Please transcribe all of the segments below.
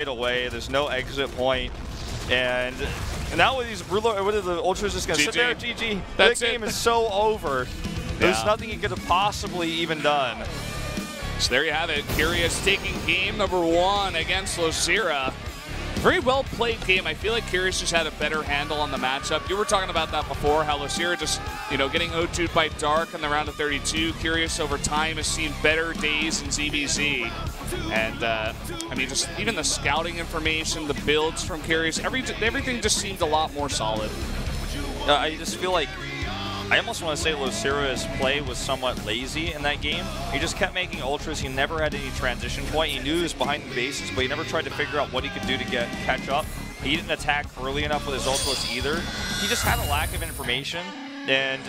away. There's no exit point. And now with these the Ultras just going to sit there, GG. That game is so over. There's nothing he could have possibly even done. So there you have it. Curious taking game number 1 against Losira. Very well played game. I feel like Curious just had a better handle on the matchup. You were talking about that before, how Losira just, getting O2'd by Dark in the round of 32. Curious over time has seen better days in ZBZ. And, I mean, just even the scouting information, the builds from Curious, everything just seemed a lot more solid. I just feel like, I almost want to say Losira's play was somewhat lazy in that game. He just kept making Ultras. He never had any transition point. He knew he was behind the bases, but he never tried to figure out what he could do to catch up. He didn't attack early enough with his ultimates either. He just had a lack of information. And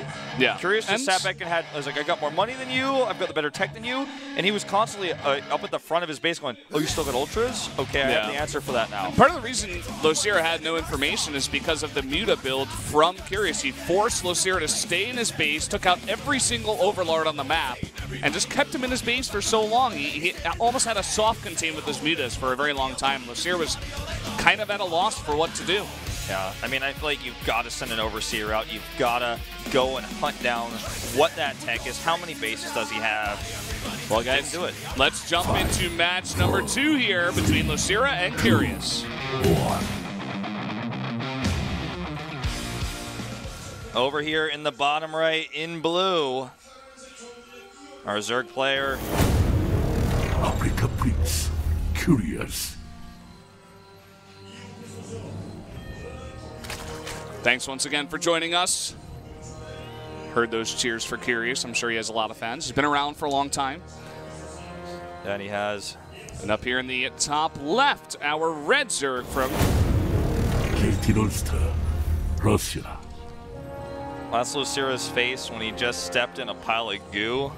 Curious just sat back and was like, I got more money than you, I've got the better tech than you, and he was constantly up at the front of his base going, oh, you still got Ultras? Okay, I have the answer for that now. Part of the reason Losira had no information is because of the Muta build from Curious. He forced Losira to stay in his base, took out every single Overlord on the map, and just kept him in his base for so long. He almost had a soft contain with his Mutas for a very long time. Losira was kind of at a loss for what to do. Yeah, I mean, I feel like you've got to send an Overseer out. You've got to go and hunt down what that tech is. How many bases does he have? Well, guys, do it. Let's jump into match number 2 here between Losira and Curious. Over here in the bottom right, in blue, our Zerg player. Africa Prince, Curious. Thanks once again for joining us. Heard those cheers for Curious. I'm sure he has a lot of fans. He's been around for a long time. And he has. And up here in the top left, our red Zerg from Russia. That's Losira's face when he just stepped in a pile of goo,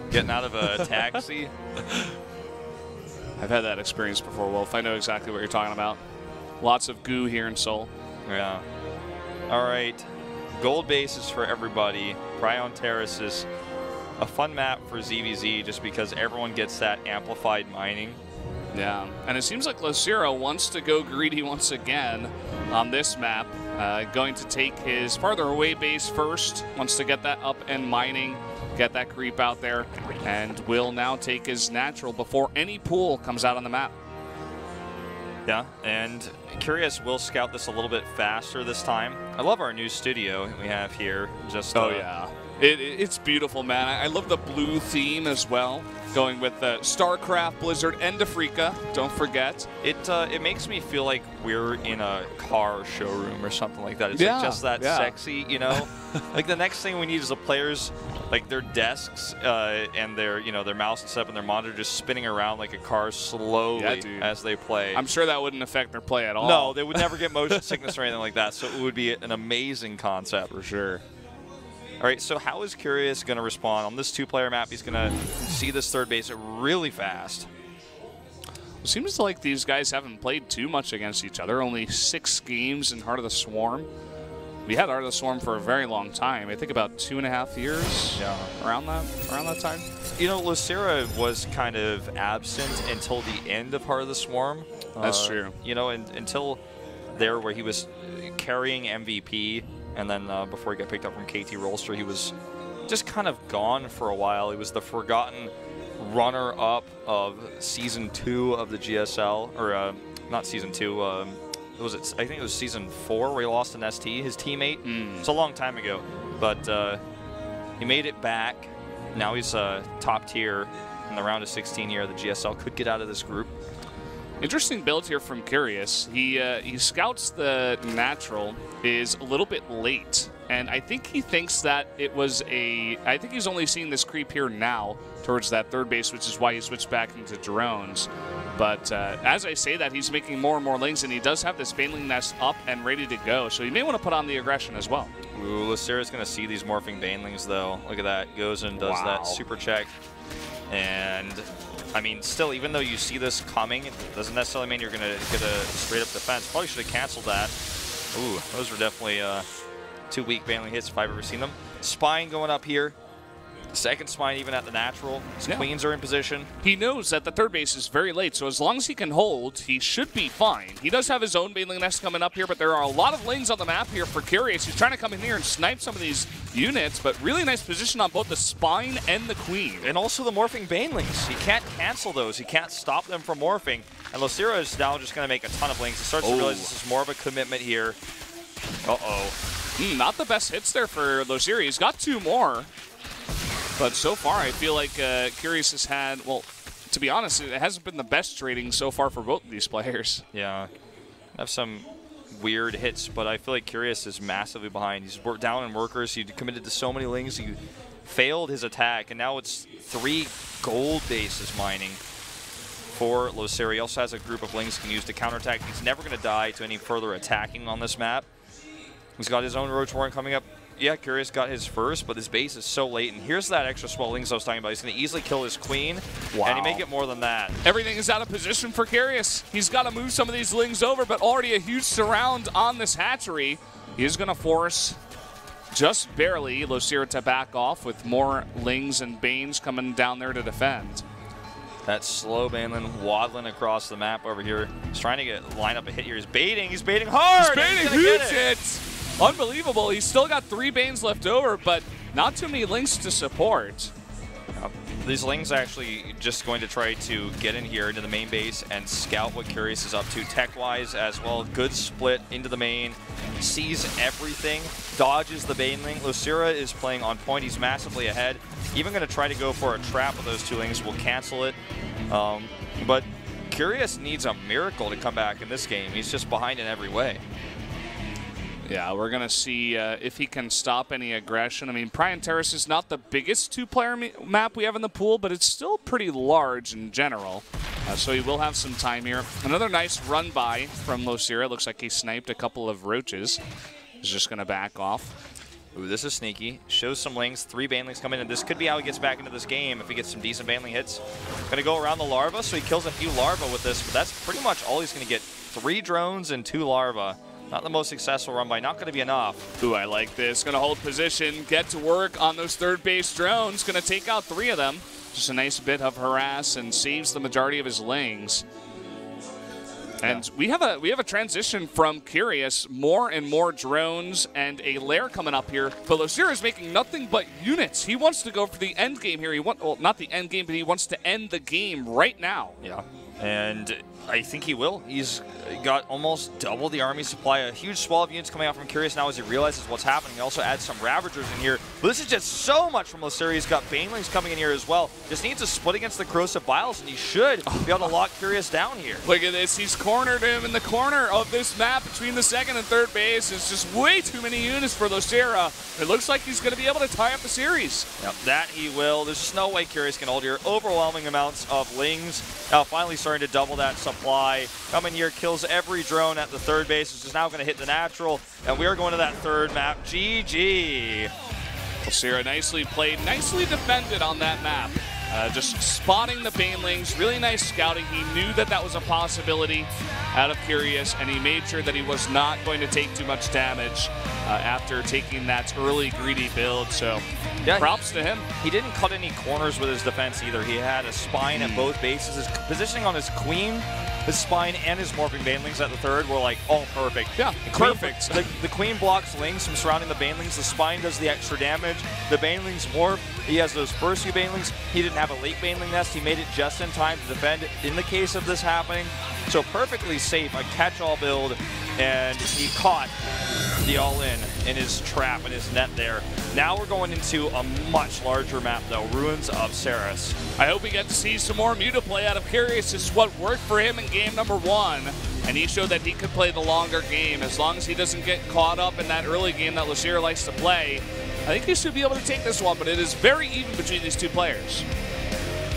getting out of a taxi. I've had that experience before, Wolf. I know exactly what you're talking about. Lots of goo here in Seoul. Yeah. All right, gold bases for everybody. Prion Terrace is a fun map for ZVZ just because everyone gets that amplified mining. Yeah, and it seems like Losira wants to go greedy once again on this map. Going to take his farther away base first, wants to get that up and mining, get that creep out there, and will now take his natural before any pool comes out on the map. Yeah, and Curious will scout this a little bit faster this time. I love our new studio we have here. Just yeah, it's beautiful, man. I love the blue theme as well, going with StarCraft, Blizzard, and Africa. Don't forget. It makes me feel like we're in a car showroom or something like that. It's like just that sexy, Like the next thing we need is the players, like their desks and their their mouse and setup and their monitor just spinning around like a car slowly as they play. I'm sure that wouldn't affect their play at all. No, they would never get motion sickness or anything like that. So it would be an amazing concept for sure. All right, so how is Curious going to respond on this 2-player map? He's going to see this third base really fast. It seems like these guys haven't played too much against each other. Only 6 games in Heart of the Swarm. We had Heart of the Swarm for a very long time. I think about 2.5 years. Yeah, around that time. Losira was kind of absent until the end of Heart of the Swarm. That's true. Until there where he was carrying MVP. And then before he got picked up from KT Rolster, he was just kind of gone for a while. He was the forgotten runner-up of Season 2 of the GSL, or not Season 2. I think it was Season 4 where he lost an ST, his teammate. It's a long time ago, but he made it back. Now he's top tier in the round of 16 here. The GSL could get out of this group. Interesting build here from Curious. He scouts the natural, is a little bit late, and I think he thinks that it was I think he's only seeing this creep here now towards that third base, which is why he switched back into drones. But as I say that, he's making more and more links, and he does have this Baneling Nest up and ready to go, so he may want to put on the aggression as well. Ooh, Losira's going to see these morphing Banelings, though. Look at that. Goes and does that super check. And I mean, still, even though you see this coming, it doesn't necessarily mean you're going to get a straight-up defense. Probably should have canceled that. Ooh, those were definitely 2 weak Baneling hits if I've ever seen them. Spine going up here. Second spine even at the natural. His queens are in position. He knows that the third base is very late, so as long as he can hold, he should be fine. He does have his own baneling nest coming up here, but there are a lot of lings on the map here for Curious. He's trying to come in here and snipe some of these units, but really nice position on both the spine and the queen. And also the morphing banelings. He can't cancel those. He can't stop them from morphing. And Losira is now just going to make a ton of lings. He starts to realize this is more of a commitment here. Not the best hits there for Losira. He's got 2 more. But so far, I feel like Curious has had, well, to be honest, it hasn't been the best trading so far for both of these players. Yeah. Have some weird hits, but I feel like Curious is massively behind. He's down in workers. He committed to so many lings. He failed his attack, and now it's 3 gold bases mining for Losira. He also has a group of lings he can use to counterattack. He's never going to die to any further attacking on this map. He's got his own Roach Warren coming up. Yeah, Curious got his first, but his base is so late. And here's that extra swell lings I was talking about. He's going to easily kill his queen, and he may get more than that. Everything is out of position for Curious. He's got to move some of these lings over, but already a huge surround on this hatchery. He is going to force just barely Losira to back off with more lings and banes coming down there to defend. That slow baneling waddling across the map over here. He's trying to line up a hit here. He's baiting hard. He's baiting huge hits. Unbelievable. He's still got 3 banes left over, but not too many lings to support. These lings actually just going to try to get in here into the main base and scout what Curious is up to tech-wise as well. Good split into the main, sees everything, dodges the baneling. Losira is playing on point. He's massively ahead. Even going to try to go for a trap with those 2 lings. Will cancel it. But Curious needs a miracle to come back in this game. He's just behind in every way. Yeah, we're going to see if he can stop any aggression. I mean, Prime Terrace is not the biggest 2-player map we have in the pool, but it's still pretty large in general. So he will have some time here. Another nice run by from Losira. Looks like he sniped a couple of roaches. He's just going to back off. Ooh, this is sneaky. Shows some lings. 3 banelings come in, and this could be how he gets back into this game if he gets some decent baneling hits. Going to go around the larva, so he kills a few larvae with this, but that's pretty much all he's going to get. 3 drones and 2 larvae. Not the most successful run by, not going to be enough. Ooh, I like this. Going to hold position, get to work on those third base drones. Going to take out 3 of them. Just a nice bit of harass and saves the majority of his lings. And we have a transition from Curious, more and more drones and a lair coming up here. But Losira is making nothing but units. He wants to go for the end game here. Well, not the end game, but he wants to end the game right now. Yeah, and I think he will. He's got almost double the army supply. A huge swell of units coming out from Curious now as he realizes what's happening. He also adds some Ravagers in here. But this is just so much from Losira. He's got Banelings coming in here as well. Just needs a split against the Corrosive Biles, and he should be able to lock Curious down here. Look at this. He's cornered him in the corner of this map between the second and third base. It's just way too many units for Losira. It looks like he's going to be able to tie up the series. Yep, that he will. There's just no way Curious can hold here. Overwhelming amounts of lings. Now finally starting to double that supply. Coming here, kills every drone at the third base, which is now going to hit the natural. And we are going to that third map. GG. Losira nicely played, nicely defended on that map. Just spotting the banelings, really nice scouting. He knew that that was a possibility out of Curious, and he made sure that he was not going to take too much damage after taking that early greedy build. So yeah, props to him. He didn't cut any corners with his defense either. He had a spine at both bases. His positioning on his queen, his spine, and his morphing banelings at the third were like all perfect. Yeah, perfect. The queen blocks lings from surrounding the banelings. The spine does the extra damage. The banelings morph. He has those first few banelings. He didn't have a late baneling nest. He made it just in time to defend in the case of this happening. So perfectly safe, a catch-all build, and he caught the all-in in his trap, in his net there. Now we're going into a much larger map, though, Ruins of Ceres. I hope we get to see some more Muta play out of Curious. This is what worked for him in game number 1, and he showed that he could play the longer game. As long as he doesn't get caught up in that early game that Losira likes to play, I think he should be able to take this one, but it is very even between these two players.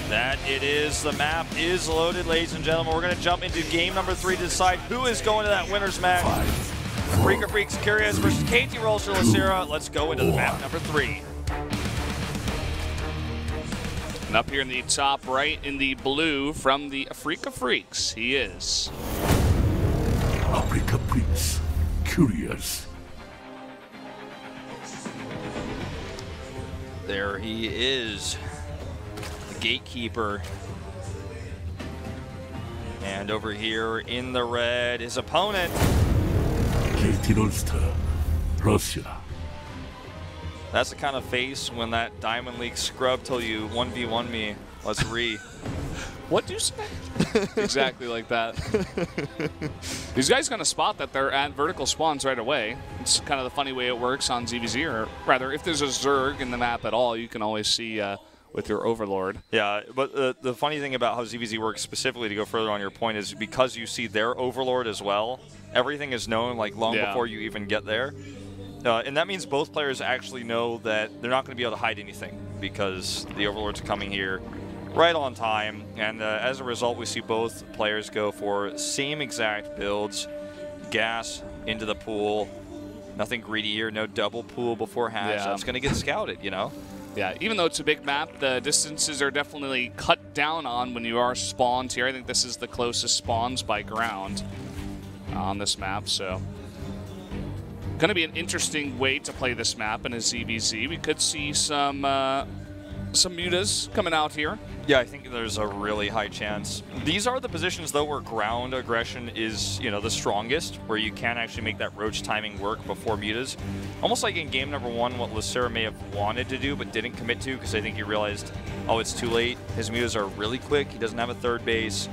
That it is. The map is loaded, ladies and gentlemen. We're going to jump into game number 3 to decide who is going to that winner's match. Africa Freaks Curious versus KT Rolster Losira. Let's go into the map number 3. And up here in the top right in the blue from the Africa Freaks, he is Africa Freaks Curious. There he is, the gatekeeper. And over here in the red, his opponent. KT Rolster, Russia. That's the kind of face when that Diamond League scrub told you 1v1 me. Let's re. What do you say? Exactly like that. These guys going to spot that they're at vertical spawns right away. It's kind of the funny way it works on ZVZ, or rather, if there's a Zerg in the map at all, you can always see with your Overlord. Yeah, but the funny thing about how ZVZ works specifically, to go further on your point, is because you see their Overlord as well, everything is known like long before you even get there. And that means both players actually know that they're not going to be able to hide anything because the Overlords are coming here right on time. And as a result, we see both players go for same exact builds. Gas into the pool. Nothing greedy here. No double pool before hatch. That's going to get scouted, you know? Yeah, even though it's a big map, the distances are definitely cut down on when you are spawned here. I think this is the closest spawns by ground on this map, so going to be an interesting way to play this map in a ZVZ. We could see some mutas coming out here. Yeah, I think there's a really high chance. These are the positions, though, where ground aggression is, you know, the strongest, where you can actually make that roach timing work before mutas. Almost like in game number 1, what Lucera may have wanted to do but didn't commit to, because I think he realized, oh, it's too late. His mutas are really quick. He doesn't have a third base.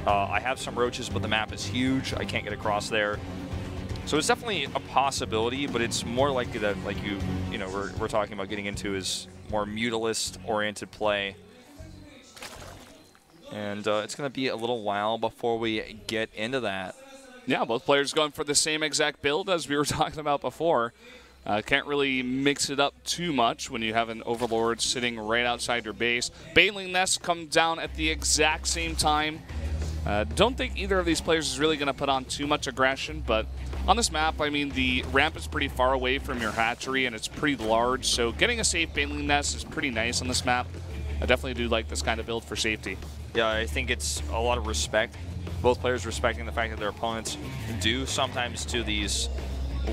I have some roaches, but the map is huge. I can't get across there. So it's definitely a possibility, but it's more likely that, like you know, we're talking about getting into is more mutalist-oriented play. And it's going to be a little while before we get into that. Yeah, both players going for the same exact build as we were talking about before. Can't really mix it up too much when you have an Overlord sitting right outside your base. Baneling Nest comes down at the exact same time. Don't think either of these players is really going to put on too much aggression, but on this map, I mean, the ramp is pretty far away from your hatchery, and it's pretty large, so getting a safe Baneling Nest is pretty nice on this map. I definitely do like this kind of build for safety. Yeah, I think it's a lot of respect. Both players respecting the fact that their opponents do sometimes do these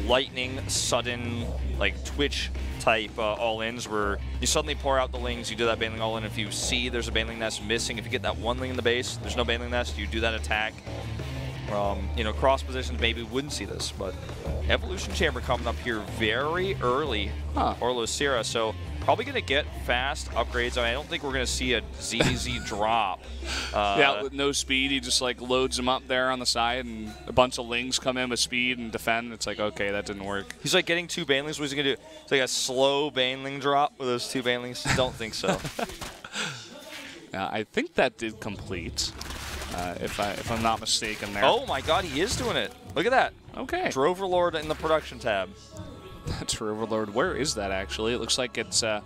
lightning, sudden, like Twitch type all-ins where you suddenly pour out the lings, you do that Baneling all-in. If you see there's a Baneling Nest missing, if you get that one ling in the base, there's no Baneling Nest, you do that attack. You know, cross positions maybe wouldn't see this, but Evolution Chamber coming up here very early for Lucera, so probably going to get fast upgrades. I don't think we're going to see a ZZ drop. Yeah, with no speed, he just like loads them up there on the side, and a bunch of lings come in with speed and defend. It's like, okay, that didn't work. He's like getting 2 Banelings. What's he going to do? It's like a slow Baneling drop with those 2 Banelings? Don't think so. I think that did complete. If I'm not mistaken there. Oh my god, he is doing it. Look at that. Okay. Droverlord in the production tab. Droverlord, where is that actually? It looks like it's over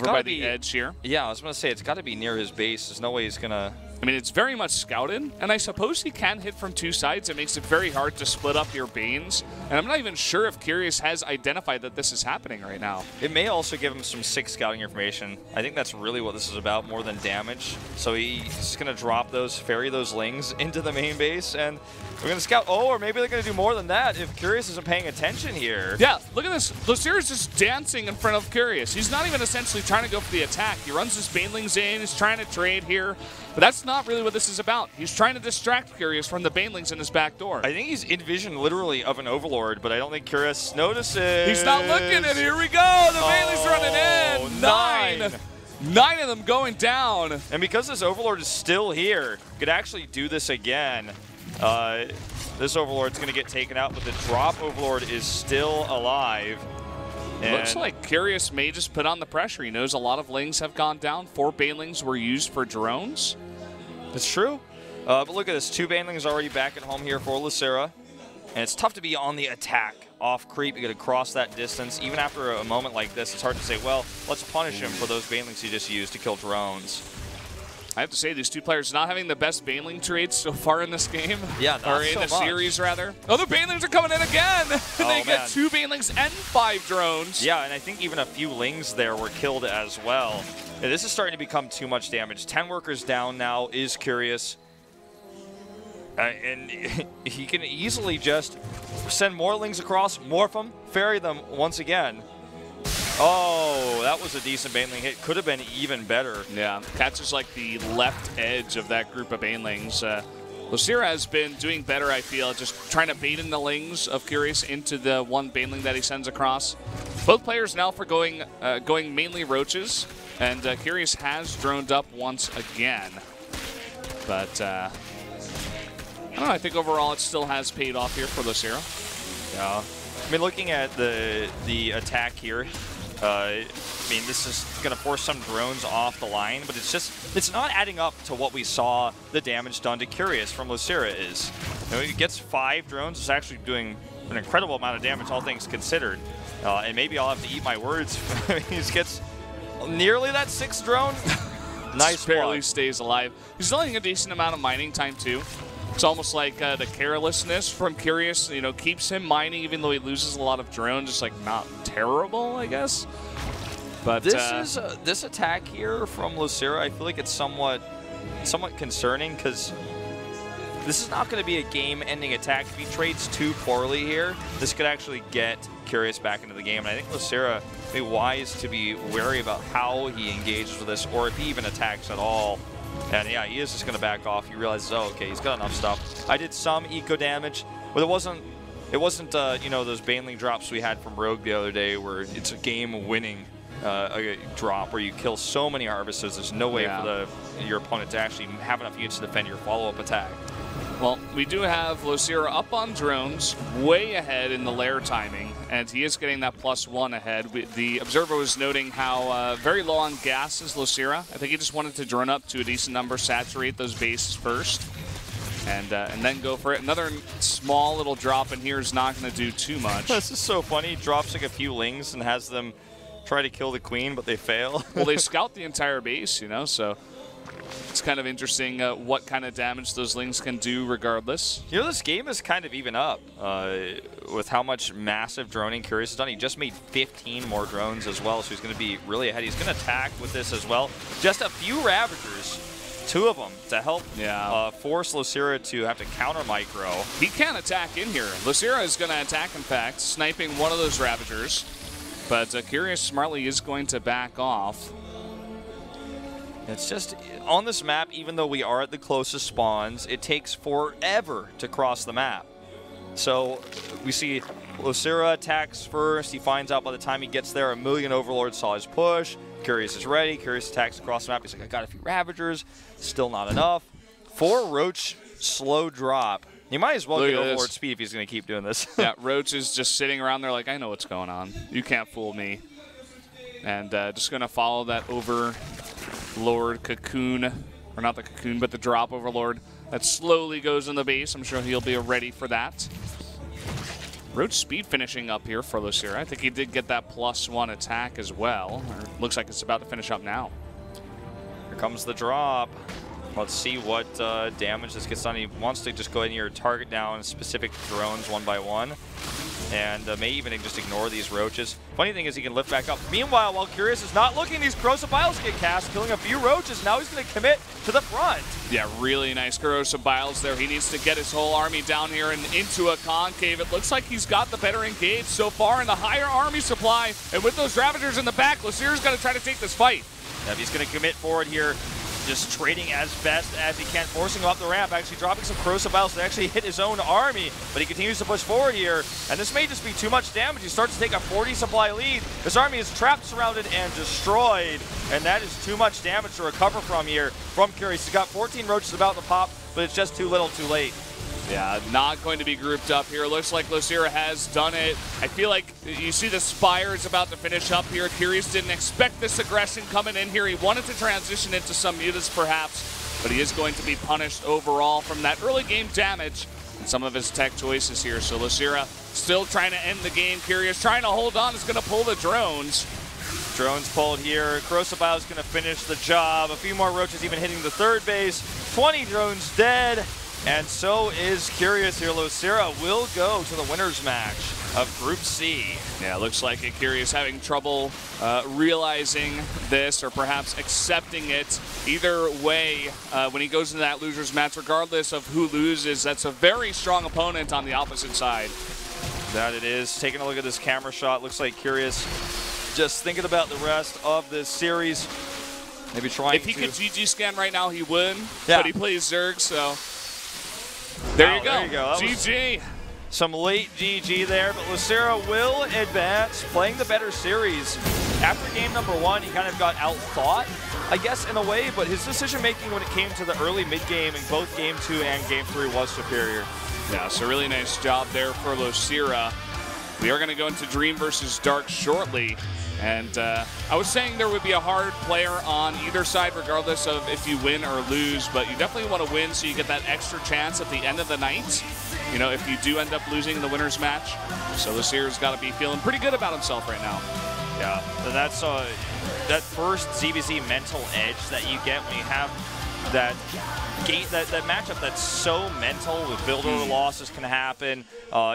by the edge here. Yeah, I was going to say, it's got to be near his base. There's no way he's going to... I mean, it's very much scouted, and I suppose he can hit from 2 sides. It makes it very hard to split up your Banes, and I'm not even sure if Curious has identified that this is happening right now. It may also give him some sick scouting information. I think that's really what this is about, more than damage. So he's just going to drop those, ferry those lings into the main base, and we're going to scout. Oh, or maybe they're going to do more than that if Curious isn't paying attention here. Yeah, look at this. Lucera's just dancing in front of Curious. He's not even essentially trying to go for the attack. He runs his Banelings in, he's trying to trade here. But that's not really what this is about. He's trying to distract Curious from the Banelings in his back door. I think he's in vision literally of an Overlord, but I don't think Curious notices. He's not looking, and here we go. The Banelings running in. 9 of them going down. And because this Overlord is still here, could actually do this again. This Overlord's going to get taken out, but the drop Overlord is still alive. And looks like Curious may just put on the pressure. He knows a lot of lings have gone down. 4 Banelings were used for drones. It's true. But look at this. 2 Banelings already back at home here for Lucera. And it's tough to be on the attack. Off creep, you got to cross that distance. Even after a moment like this, it's hard to say, well, let's punish him for those Banelings he just used to kill drones. I have to say, these 2 players not having the best Baneling trades so far in this game. Yeah, or in the series, rather. Oh, the Banelings are coming in again! They get 2 Banelings and 5 drones. Yeah, and I think even a few lings there were killed as well. Yeah, this is starting to become too much damage. 10 workers down now is Curious. And he can easily just send more lings across, morph them, ferry them once again. Oh, that was a decent Baneling hit. Could have been even better. Yeah, catches like the left edge of that group of Banelings. Lucira has been doing better, I feel, just trying to bait in the lings of Curious into the one Baneling that he sends across. Both players now for going mainly roaches, and Curious has droned up once again. But I don't know, I think overall it still has paid off here for Lucira. Yeah. I mean, looking at the attack here, I mean, this is going to force some drones off the line, but it's not adding up to what we saw the damage done to Curious from Lucira is. You know, he gets 5 drones. It's actually doing an incredible amount of damage, all things considered. And maybe I'll have to eat my words. He gets nearly that 6th drone. Nice barely block. stays alive. He's still having a decent amount of mining time, too. It's almost like the carelessness from Curious, you know, keeps him mining even though he loses a lot of drones. Just like not terrible, I guess. But this attack here from Lucira, I feel like it's somewhat concerning because this is not going to be a game-ending attack. If he trades too poorly here, this could actually get Curious back into the game. And I think Lucira would be wise to be wary about how he engages with this, or if he even attacks at all. And yeah, he is just going to back off. He realizes, oh, okay, he's got enough stuff. I did some eco damage, but it wasn't you know, those Baneling drops we had from Rogue the other day where it's a game-winning a drop where you kill so many harvesters. There's no way for your opponent to actually have enough units to defend your follow-up attack. Well, we do have Lucira up on drones, way ahead in the lair timing, and he is getting that +1 ahead. The observer was noting how very low on gas is Lucira. I think he just wanted to drone up to a decent number, saturate those bases first, and then go for it. Another small little drop in here is not going to do too much. This is so funny. He drops like a few lings and has them try to kill the queen, but they fail. Well, they scout the entire base, you know, so it's kind of interesting what kind of damage those lings can do regardless. You know, this game is kind of even up with how much massive droning Curious has done. He just made 15 more drones as well, so he's going to be really ahead. He's going to attack with this as well. Just a few Ravagers, 2 of them, to help force Lucira to have to counter micro. He can attack in here. Lucira is going to attack, in fact, sniping one of those Ravagers. But Curious smartly is going to back off. It's just, on this map, even though we are at the closest spawns, it takes forever to cross the map. So we see Lucira attacks first. He finds out by the time he gets there, 1 million Overlords saw his push. Curious is ready. Curious attacks across the map. He's like, I got a few Ravagers. Still not enough. 4 Roach slow drop. He might as well get Overlord speed if he's going to keep doing this. Yeah, Roach is just sitting around there like, I know what's going on. You can't fool me. And just going to follow that Overlord cocoon, or not the cocoon, but the drop Overlord that slowly goes in the base. I'm sure he'll be ready for that. Roach speed finishing up here for Lucira. I think he did get that +1 attack as well. Or looks like it's about to finish up now. Here comes the drop. Let's see what damage this gets done. He wants to just go in here, target down specific drones one by one, and may even just ignore these roaches. Funny thing is he can lift back up. Meanwhile, while Curious is not looking, these corrosive biles get cast, killing a few roaches. Now he's going to commit to the front. Yeah, really nice corrosive biles there. He needs to get his whole army down here and into a concave. It looks like he's got the better engage so far in the higher army supply, and with those Ravagers in the back, Lucira's got to try to take this fight. Yeah, if he's going to commit forward here, just trading as best as he can, forcing him up the ramp, actually dropping some corrosive biles to actually hit his own army, but he continues to push forward here, and this may just be too much damage. He starts to take a 40 supply lead. His army is trapped, surrounded, and destroyed, and that is too much damage to recover from here from Curious. He's got 14 roaches about to pop, but it's just too little too late. Yeah, not going to be grouped up here. Looks like Lucira has done it. I feel like you see the Spire is about to finish up here. Curious didn't expect this aggression coming in here. He wanted to transition into some mutas perhaps, but he is going to be punished overall from that early game damage and some of his tech choices here. So Lucira still trying to end the game. Curious trying to hold on, is going to pull the drones. Drones pulled here. Corrosive Bile is going to finish the job. A few more roaches even hitting the third base. 20 drones dead. And so is Curious here. Lucira will go to the winner's match of Group C. Yeah, looks like Curious having trouble realizing this or perhaps accepting it. Either way, when he goes into that loser's match, regardless of who loses, that's a very strong opponent on the opposite side. That it is. Taking a look at this camera shot, looks like Curious just thinking about the rest of this series. Maybe trying If he to... could GG scan right now, he would. Yeah. But he plays Zerg, so... There you go. There you go. GG. Some late GG there, but Lucera will advance, playing the better series. After game number 1, he kind of got outthought, I guess, in a way, but his decision-making when it came to the early mid-game in both game 2 and game 3 was superior. Yeah, so really nice job there for Lucera. We are going to go into Dream versus Dark shortly. And I was saying there would be a hard player on either side, regardless of if you win or lose, but you definitely want to win so you get that extra chance at the end of the night, you know, if you do end up losing in the winner's match. So Lucera's got to be feeling pretty good about himself right now. Yeah, that's that first ZBZ mental edge that you get when you have that matchup that's so mental. With builder losses can happen.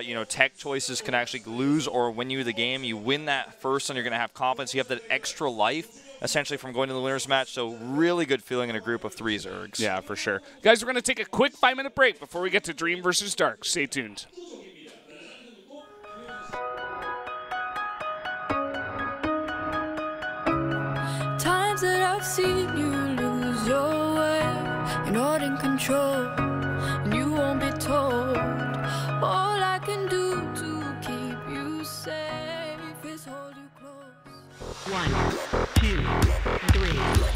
You know, tech choices can actually lose or win you the game. You win that first, and you're going to have confidence. You have that extra life, essentially, from going to the winner's match. So really good feeling in a group of 3 Zergs. Yeah, for sure. Guys, we're going to take a quick 5-minute break before we get to Dream versus Dark. Stay tuned. Times that I've seen you lose your way, you're not in control, and you won't be told. All I can do to keep you safe is hold you close. 1, 2, 3, 4,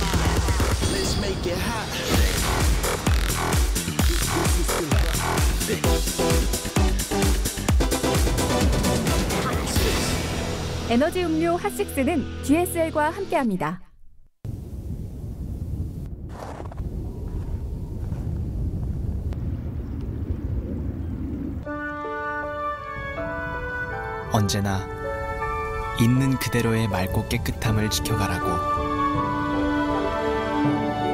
5. Let's make it hot. 에너지 음료 핫식스는 GSL과 함께합니다. 언제나 있는 그대로의 맑고 깨끗함을 지켜가라고.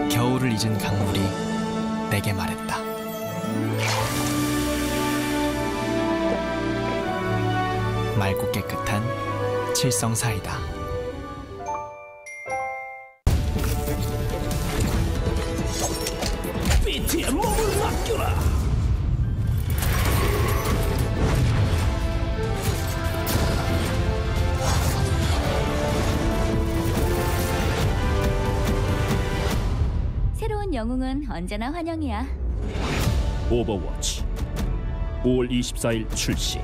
겨울을 잊은 강물이 내게 말했다. 맑고 깨끗한 칠성 사이다. 비트에 몸을 맡겨라. 새로운 영웅은 언제나 환영이야. 오버워치 5월 24일 출시.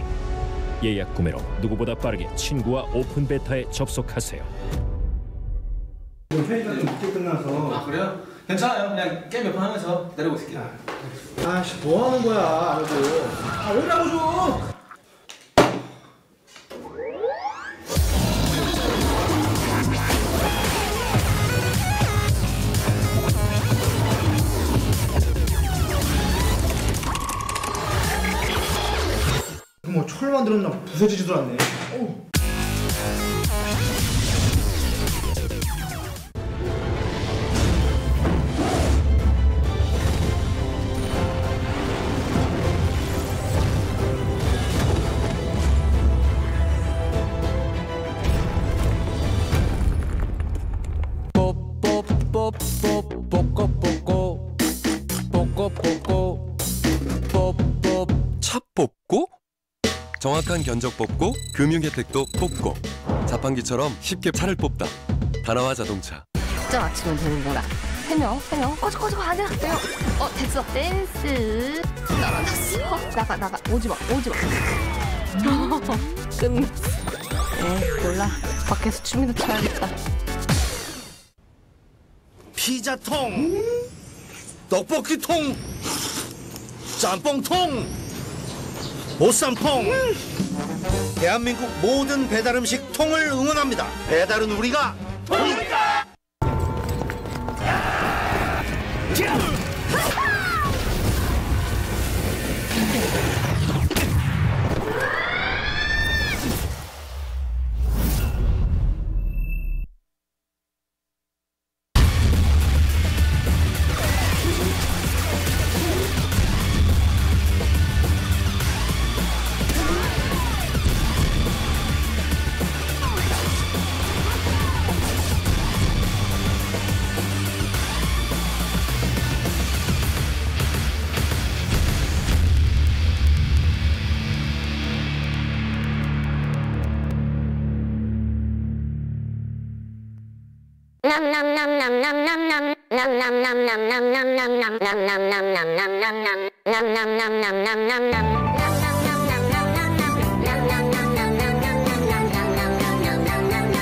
예약 구매로 누구보다 빠르게 친구와 오픈 베타에 접속하세요. 회의가 좀 늦게 끝나서. 아 그래요? 괜찮아요. 그냥 게임 몇 판 하면서 기다리고 있을게요. 아씨 뭐 하는 거야, 아이고. 아 오라고 좀. 뭐 철 만들었나 부서지지도 않네. 오. 차 뽑고 정확한 견적 뽑고 금융 혜택도 뽑고 자판기처럼 쉽게 차를 뽑다. 다나와 자동차. 진짜 맞추면 되는 거라. 3명 꺼져 아니야. 됐어. 댄스 나가 오지마 끝났어. 몰라. 밖에서 춤이나 춰야겠다. 피자통, 떡볶이통, 짬뽕통, 보쌈통. 대한민국 모든 배달음식 통을 응원합니다. 배달은 우리가 통이다.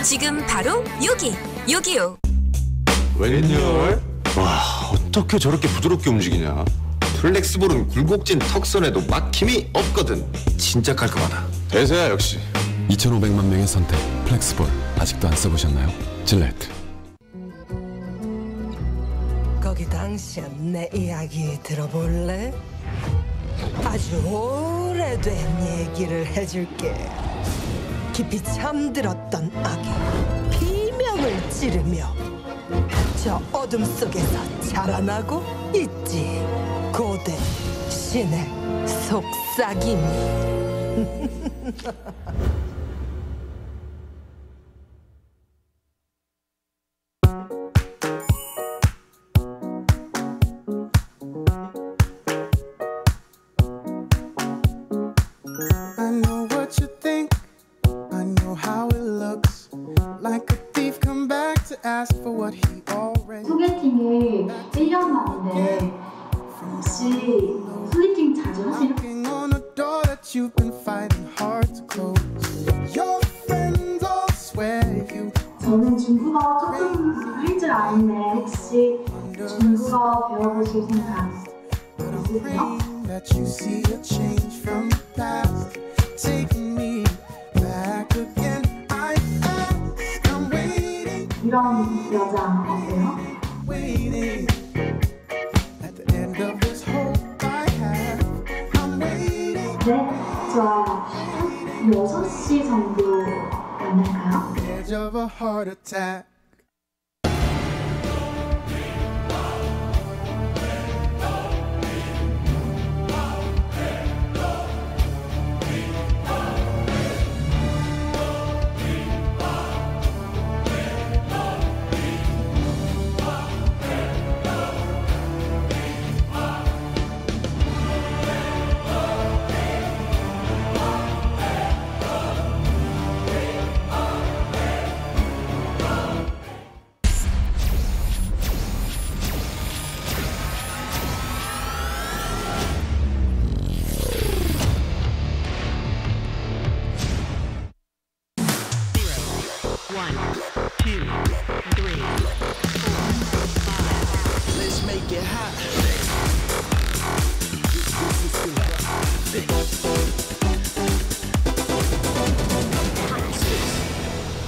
지금 바로 여기 625. 웬열? 와, 어떻게 저렇게 부드럽게 움직이냐? 플렉스볼은 굴곡진 턱선에도 막힘이 없거든. 진짜 깔끔하다. 대세야 역시. 2,500만 명의 선택 플렉스볼 아직도 안 써보셨나요? 질레트. 거기 당신 내 이야기 들어볼래? 아주 오래된 얘기를 해줄게. 깊이 잠들었던 아기 비명을 지르며 저 어둠 속에서 자라나고 있지. 고대 신의 속삭임이. 소개팅을 1년 만인데 혹시 소개팅 자주 하세요? 저는 중국어 조금 할 줄 아는데 혹시 중국어 배워보실 생각 있으세요? 이런 여자 어때요? 네, 좋아요. 6시 정도 만날까요?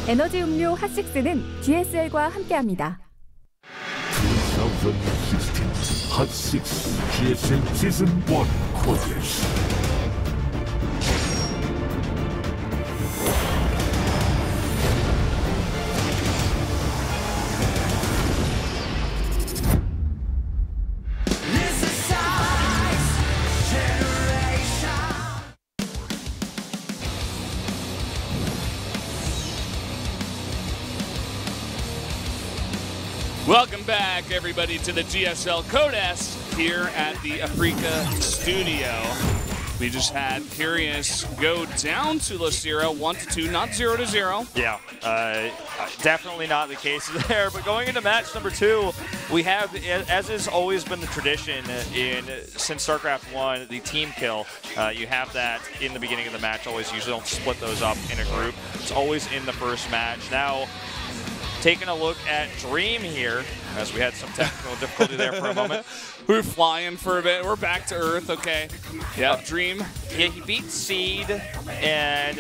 에너지 음료 핫식스는 GSL과 함께합니다. 2016 핫식스 GSL 시즌 1 코디스. Welcome back, everybody, to the GSL Codes here at the Africa studio. We just had Curious go down to Losira 1-2, not 0-0. Yeah, definitely not the case there. But going into match number 2, we have, as has always been the tradition since StarCraft 1, the team kill. You have that in the beginning of the match. Usually don't split those up in a group. It's always in the first match. Now, taking a look at Dream here, as we had some technical difficulty there for a moment. We're flying for a bit. We're back to Earth, okay. Yeah, Dream. Yeah, he beat Seed, and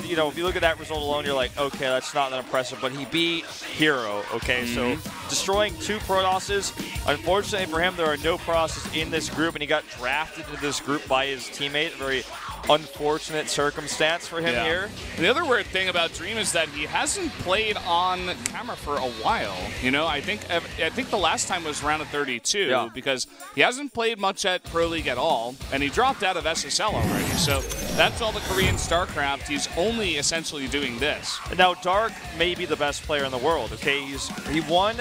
you know, if you look at that result alone, you're like, okay, that's not that impressive, but he beat Hero, okay? So destroying 2 Protosses. Unfortunately for him, there are no Protosses in this group, and he got drafted into this group by his teammate. Very unfortunate circumstance for him here. The other weird thing about Dream is that he hasn't played on camera for a while. You know, I think the last time was round of 32 because he hasn't played much at Pro League at all, and he dropped out of SSL already. So that's all the Korean StarCraft. He's only essentially doing this. Now, Dark may be the best player in the world. Okay, he went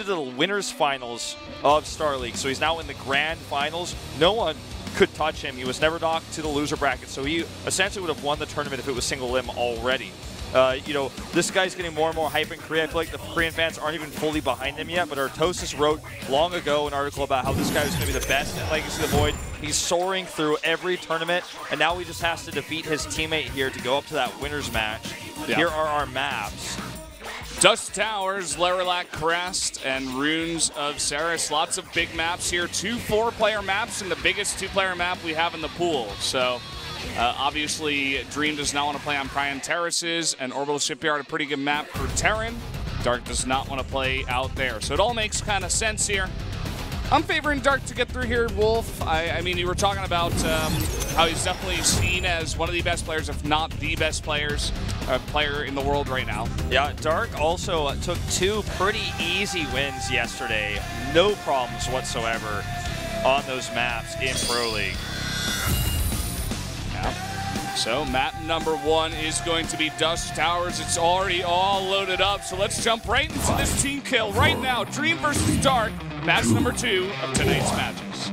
into the winners finals of Star League, so he's now in the grand finals. No one could touch him. He was never knocked to the loser bracket, so he essentially would have won the tournament if it was single limb already. You know, this guy's getting more and more hype in Korea. I feel like the Korean fans aren't even fully behind him yet, but Artosis wrote long ago an article about how this guy was going to be the best at Legacy of the Void. He's soaring through every tournament, and now he just has to defeat his teammate here to go up to that winner's match. Yeah. Here are our maps. Dust Towers, Leralac Crest, and Runes of Ceres. Lots of big maps here. 2 4-player maps, and the biggest 2-player map we have in the pool. So obviously, Dream does not want to play on Prion Terraces, and Orbital Shipyard, a pretty good map for Terran. Dark does not want to play out there. So it all makes kind of sense here. I'm favoring Dark to get through here, Wolf. I mean, you were talking about how he's definitely seen as one of the best players, if not the best player in the world right now. Yeah, Dark also took 2 pretty easy wins yesterday. No problems whatsoever on those maps in Pro League. Yeah. So map number 1 is going to be Dust Towers. It's already all loaded up, so let's jump right into this team kill right now. Dream versus Dark, match number 2 of tonight's matches.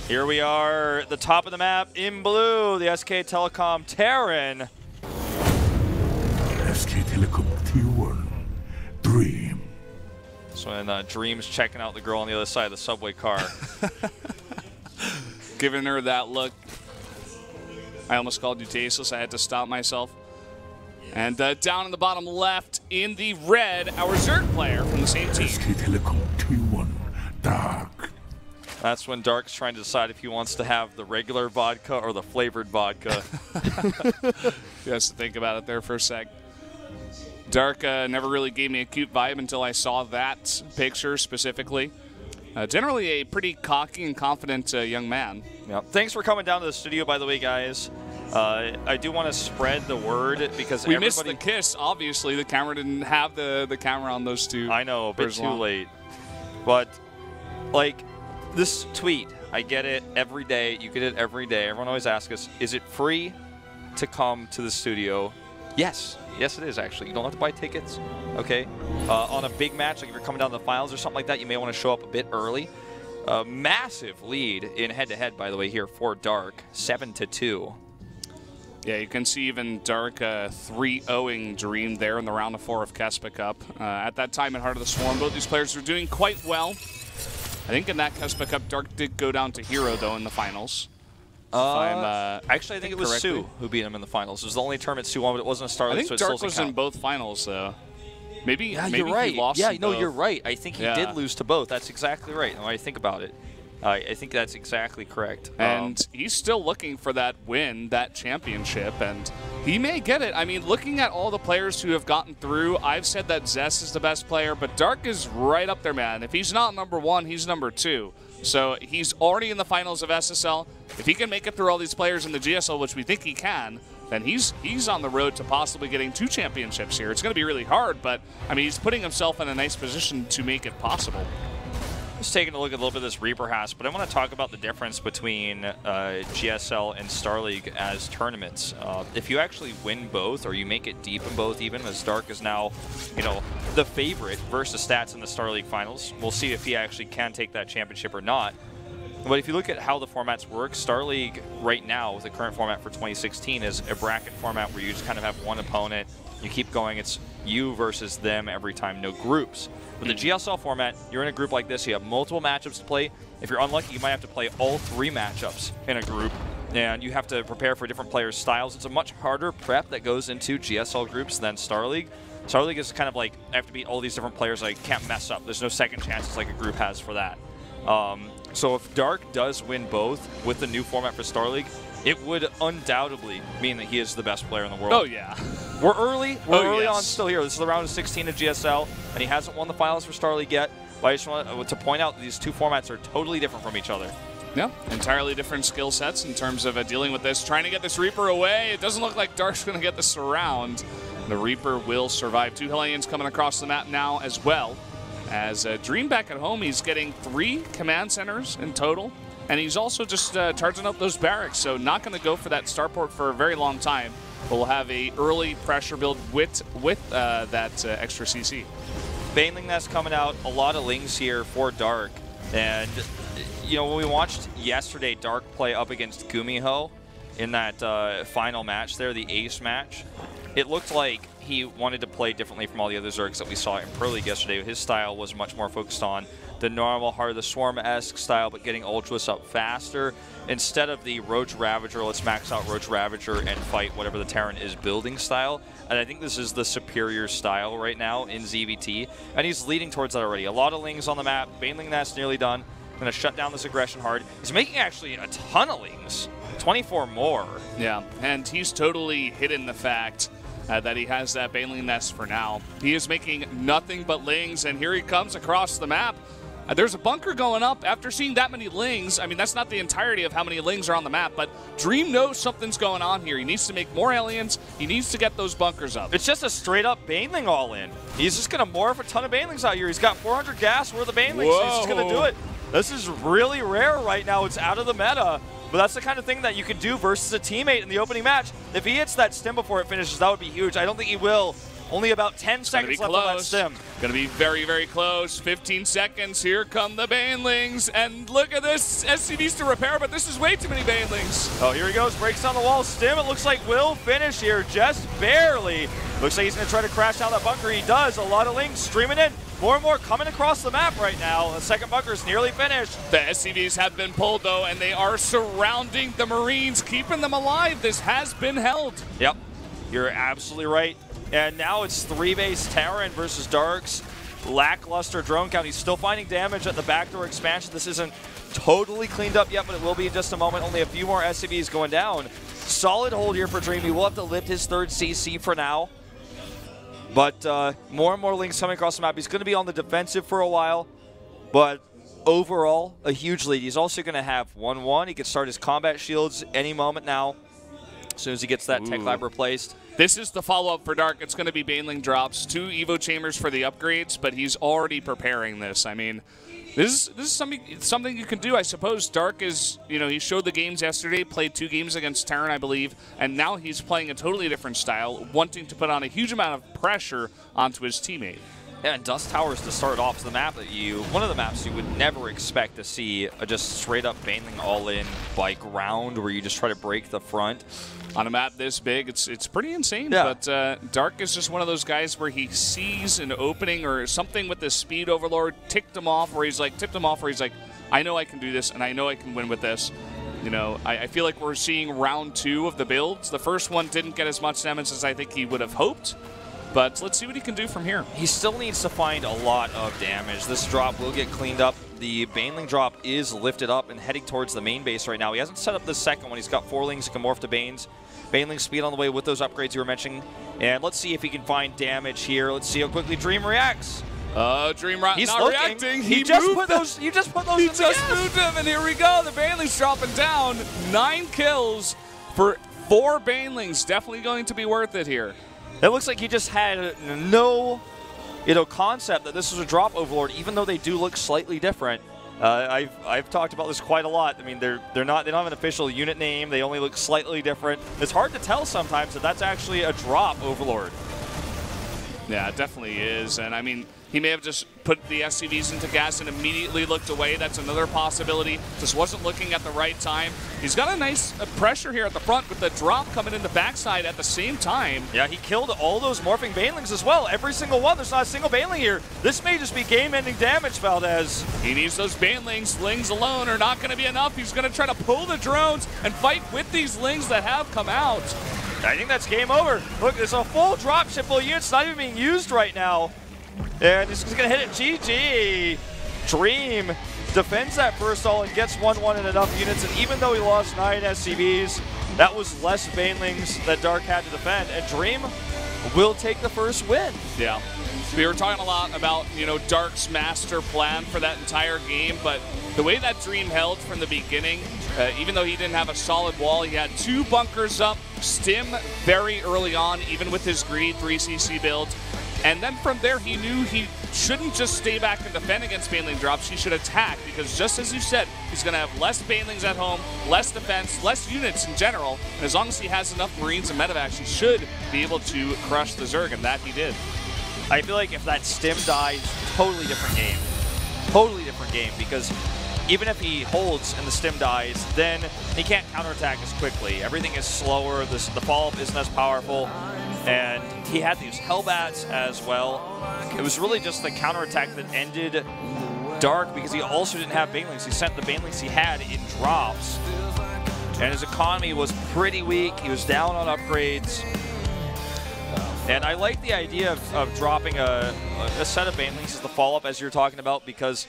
Here we are, the top of the map in blue, the SK Telecom Terran. SK Telecom T1, Dream. So when Dream's checking out the girl on the other side of the subway car. Giving her that look. I almost called you tasteless. I had to stop myself. And down in the bottom left, in the red, our Zerg player from the same team. SK Telecom T1, Dark. That's when Dark's trying to decide if he wants to have the regular vodka or the flavored vodka. He has to think about it there for a sec. Dark never really gave me a cute vibe until I saw that picture specifically. Generally a pretty cocky and confident young man. Yeah. Thanks for coming down to the studio, by the way, guys. I do want to spread the word because we missed the kiss, obviously. The camera didn't have the camera on those two. I know, a bit too late. But, like, this tweet, I get it every day. You get it every day. Everyone always asks us, is it free to come to the studio? Yes. Yes, it is, actually. You don't have to buy tickets, okay? On a big match, like if you're coming down to the finals or something like that, you may want to show up a bit early. Massive lead in head-to-head, by the way, here for Dark, 7-2. Yeah, you can see even Dark 3-0ing Dream there in the round of 4 of Kespa Cup. At that time in Heart of the Swarm, both these players were doing quite well. I think in that Kespa Cup, Dark did go down to Hero, though, in the finals. Actually, I think it was correctly. Sue who beat him in the finals. It was the only tournament Sue won, but it wasn't a Starlight. I think so Dark was in both finals, though. Maybe, maybe you're right. He lost. Yeah, no, both. you're right. I think he did lose to both. That's exactly right. When I think about it, I think that's exactly correct. And he's still looking for that win, that championship, and he may get it. I mean, looking at all the players who have gotten through, I've said that Zess is the best player, but Dark is right up there, man. If he's not number 1, he's number 2. So he's already in the finals of SSL. If he can make it through all these players in the GSL, which we think he can, then he's on the road to possibly getting 2 championships here. It's going to be really hard, but I mean, he's putting himself in a nice position to make it possible. Just taking a look at a little bit of this Reaper Hash, but I want to talk about the difference between GSL and Star League as tournaments. If you actually win both, or you make it deep in both, even as Dark is now, you know, the favorite versus Stats in the Star League finals. We'll see if he actually can take that championship or not. But if you look at how the formats work, Star League right now, with the current format for 2016, is a bracket format where you just kind of have one opponent. You keep going. It's you versus them every time, no groups. With the GSL format, you're in a group like this. You have multiple matchups to play. If you're unlucky, you might have to play all 3 matchups in a group, and you have to prepare for different players' styles. It's a much harder prep that goes into GSL groups than Star League. Star League is kind of like, I have to beat all these different players. I can't mess up. There's no second chances like a group has for that. So if Dark does win both with the new format for Star League, it would undoubtedly mean that he is the best player in the world. Oh, yeah. We're early. We're early yes. on still here. This is the round of 16 of GSL, and he hasn't won the finals for Star League yet. But I just want to point out that these 2 formats are totally different from each other. Yeah, entirely different skill sets in terms of dealing with this. Trying to get this Reaper away. It doesn't look like Dark's going to get this around. The Reaper will survive. 2 Hellions coming across the map now as well. As Dream back at home, he's getting 3 command centers in total. And he's also just charging up those barracks, so not going to go for that starport for a very long time. But we'll have a early pressure build with that extra CC. Baneling Nest coming out, a lot of Lings here for Dark. And, you know, when we watched yesterday Dark play up against Gumiho, in that final match there, the ace match. It looked like he wanted to play differently from all the other Zergs that we saw in Pro League yesterday. His style was much more focused on the normal Heart of the Swarm-esque style, but getting Ultras up faster. Instead of the Roach Ravager, let's max out Roach Ravager and fight whatever the Terran is building style. And I think this is the superior style right now in ZVT. And he's leading towards that already. A lot of Lings on the map. Baneling that's nearly done. Going to shut down this aggression hard. He's making actually a ton of Lings. 24 more. Yeah, and he's totally hidden the fact that he has that Baneling Nest for now. He is making nothing but Lings, and here he comes across the map. There's a bunker going up. After seeing that many Lings, I mean, that's not the entirety of how many Lings are on the map, but Dream knows something's going on here. He needs to make more aliens. He needs to get those bunkers up. It's just a straight-up Baneling all-in. He's just going to morph a ton of Banelings out here. He's got 400 gas worth of Banelings, so he's just going to do it. This is really rare right now. It's out of the meta. But that's the kind of thing that you can do versus a teammate in the opening match. If he hits that stim before it finishes, that would be huge. I don't think he will. Only about 10 seconds left on that stim. Going to be very, very close. 15 seconds. Here come the Banelings. And look at this. SC needs to repair, but this is way too many Banelings. Oh, here he goes. Breaks down the wall. Stim, it looks like will finish here. Just barely. Looks like he's going to try to crash down that bunker. He does. A lot of Lings streaming in. More and more coming across the map right now. The second bunker is nearly finished. The SCVs have been pulled, though, and they are surrounding the Marines, keeping them alive. This has been held. Yep. You're absolutely right. And now it's 3-base Terran versus Dark's lackluster drone count. He's still finding damage at the backdoor expansion. This isn't totally cleaned up yet, but it will be in just a moment. Only a few more SCVs going down. Solid hold here for Dream. He will have to lift his third CC for now. But more and more Lings coming across the map. He's going to be on the defensive for a while. But overall, a huge lead. He's also going to have 1-1. He can start his combat shields any moment now. As soon as he gets that tech lab replaced. This is the follow-up for Dark. It's going to be Baneling drops, 2 Evo chambers for the upgrades, but he's already preparing this. I mean, this is something you can do. I suppose Dark is, you know, he showed the games yesterday, played 2 games against Terran, I believe, and now he's playing a totally different style, wanting to put on a huge amount of pressure onto his teammate. Yeah, and Dust Towers to start off the map that one of the maps you would never expect to see a just straight up Baneling all-in by ground where you just try to break the front. On a map this big, it's pretty insane, yeah. But Dark is just one of those guys where he sees an opening or something with the speed overlord, tipped him off where he's like, I know I can do this and I know I can win with this. You know, I feel like we're seeing round 2 of the builds. The first one didn't get as much damage as I think he would have hoped. But let's see what he can do from here. He still needs to find a lot of damage. This drop will get cleaned up. The Baneling drop is lifted up and heading towards the main base right now. He hasn't set up the second one. He's got 4 Lings. He can morph to Banes. Baneling speed on the way with those upgrades you were mentioning. And let's see if he can find damage here. Let's see how quickly Dream reacts. Dream He's not looking. reacting. He just put those. You just put those. He just moved them, and here we go. The Baneling's dropping down. 9 kills for 4 Banelings. Definitely going to be worth it here. It looks like he just had no, concept that this was a drop overlord, even though they do look slightly different. I've talked about this quite a lot. I mean, they don't have an official unit name. They only look slightly different. It's hard to tell sometimes that that's actually a drop overlord. Yeah, it definitely is. And I mean, he may have just put the SCVs into gas and immediately looked away. That's another possibility. Just wasn't looking at the right time. He's got a nice pressure here at the front with the drop coming in the backside at the same time. Yeah, he killed all those morphing Banelings as well. Every single one. There's not a single Baneling here. This may just be game-ending damage, Valdez. He needs those Banelings. Lings alone are not going to be enough. He's going to try to pull the drones and fight with these Lings that have come out. I think that's game over. Look, there's a full dropship full of units not even being used right now. And this is going to hit it. GG. Dream defends that first all and gets 1-1 in enough units. And even though he lost 9 SCVs, that was less Banelings that Dark had to defend. And Dream will take the first win. Yeah. We were talking a lot about, Dark's master plan for that entire game, but the way that Dream held from the beginning, even though he didn't have a solid wall, he had 2 bunkers up, stim very early on, even with his greedy 3cc build. And then from there, he knew he shouldn't just stay back and defend against Baneling drops. He should attack, because just as you said, he's going to have less Banelings at home, less defense, less units in general. And as long as he has enough Marines and medevacs, he should be able to crush the Zerg, and that he did. I feel like if that stim dies, totally different game. Totally different game, because even if he holds and the stim dies, then he can't counterattack as quickly. Everything is slower, the follow-up isn't as powerful, and he had these Hellbats as well. It was really just the counterattack that ended Dark, because he also didn't have Banelings. He sent the Banelings he had in drops, and his economy was pretty weak. He was down on upgrades. And I like the idea of dropping a set of Banelings as the follow-up, as you're talking about, because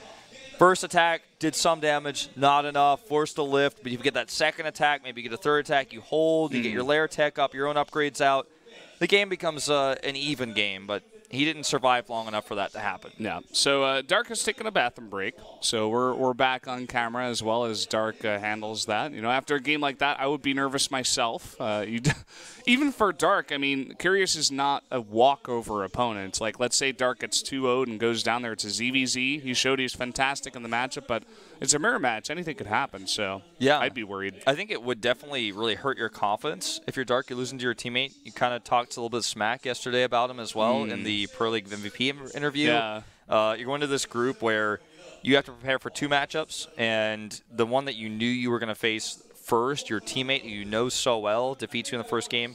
first attack did some damage, not enough, forced a lift, but you get that second attack, maybe you get a third attack, you hold, you get your lair tech up, your own upgrades out. The game becomes an even game, but he didn't survive long enough for that to happen. Yeah. So Dark has taken a bathroom break, so we're back on camera as well as Dark handles that. You know, after a game like that, I would be nervous myself. Even for Dark, I mean, Curious is not a walkover opponent. Like, let's say Dark gets 2-0'd and goes down there. It's a ZVZ. He showed he's fantastic in the matchup, but it's a mirror match. Anything could happen, so yeah, I'd be worried. I think it would definitely really hurt your confidence. If you're Dark, you're losing to your teammate. You kind of talked a little bit of smack yesterday about him as well in the Pro League MVP interview. Yeah. You're going to this group where you have to prepare for 2 matchups, and the one that you knew you were going to face first, your teammate who you know so well, defeats you in the first game.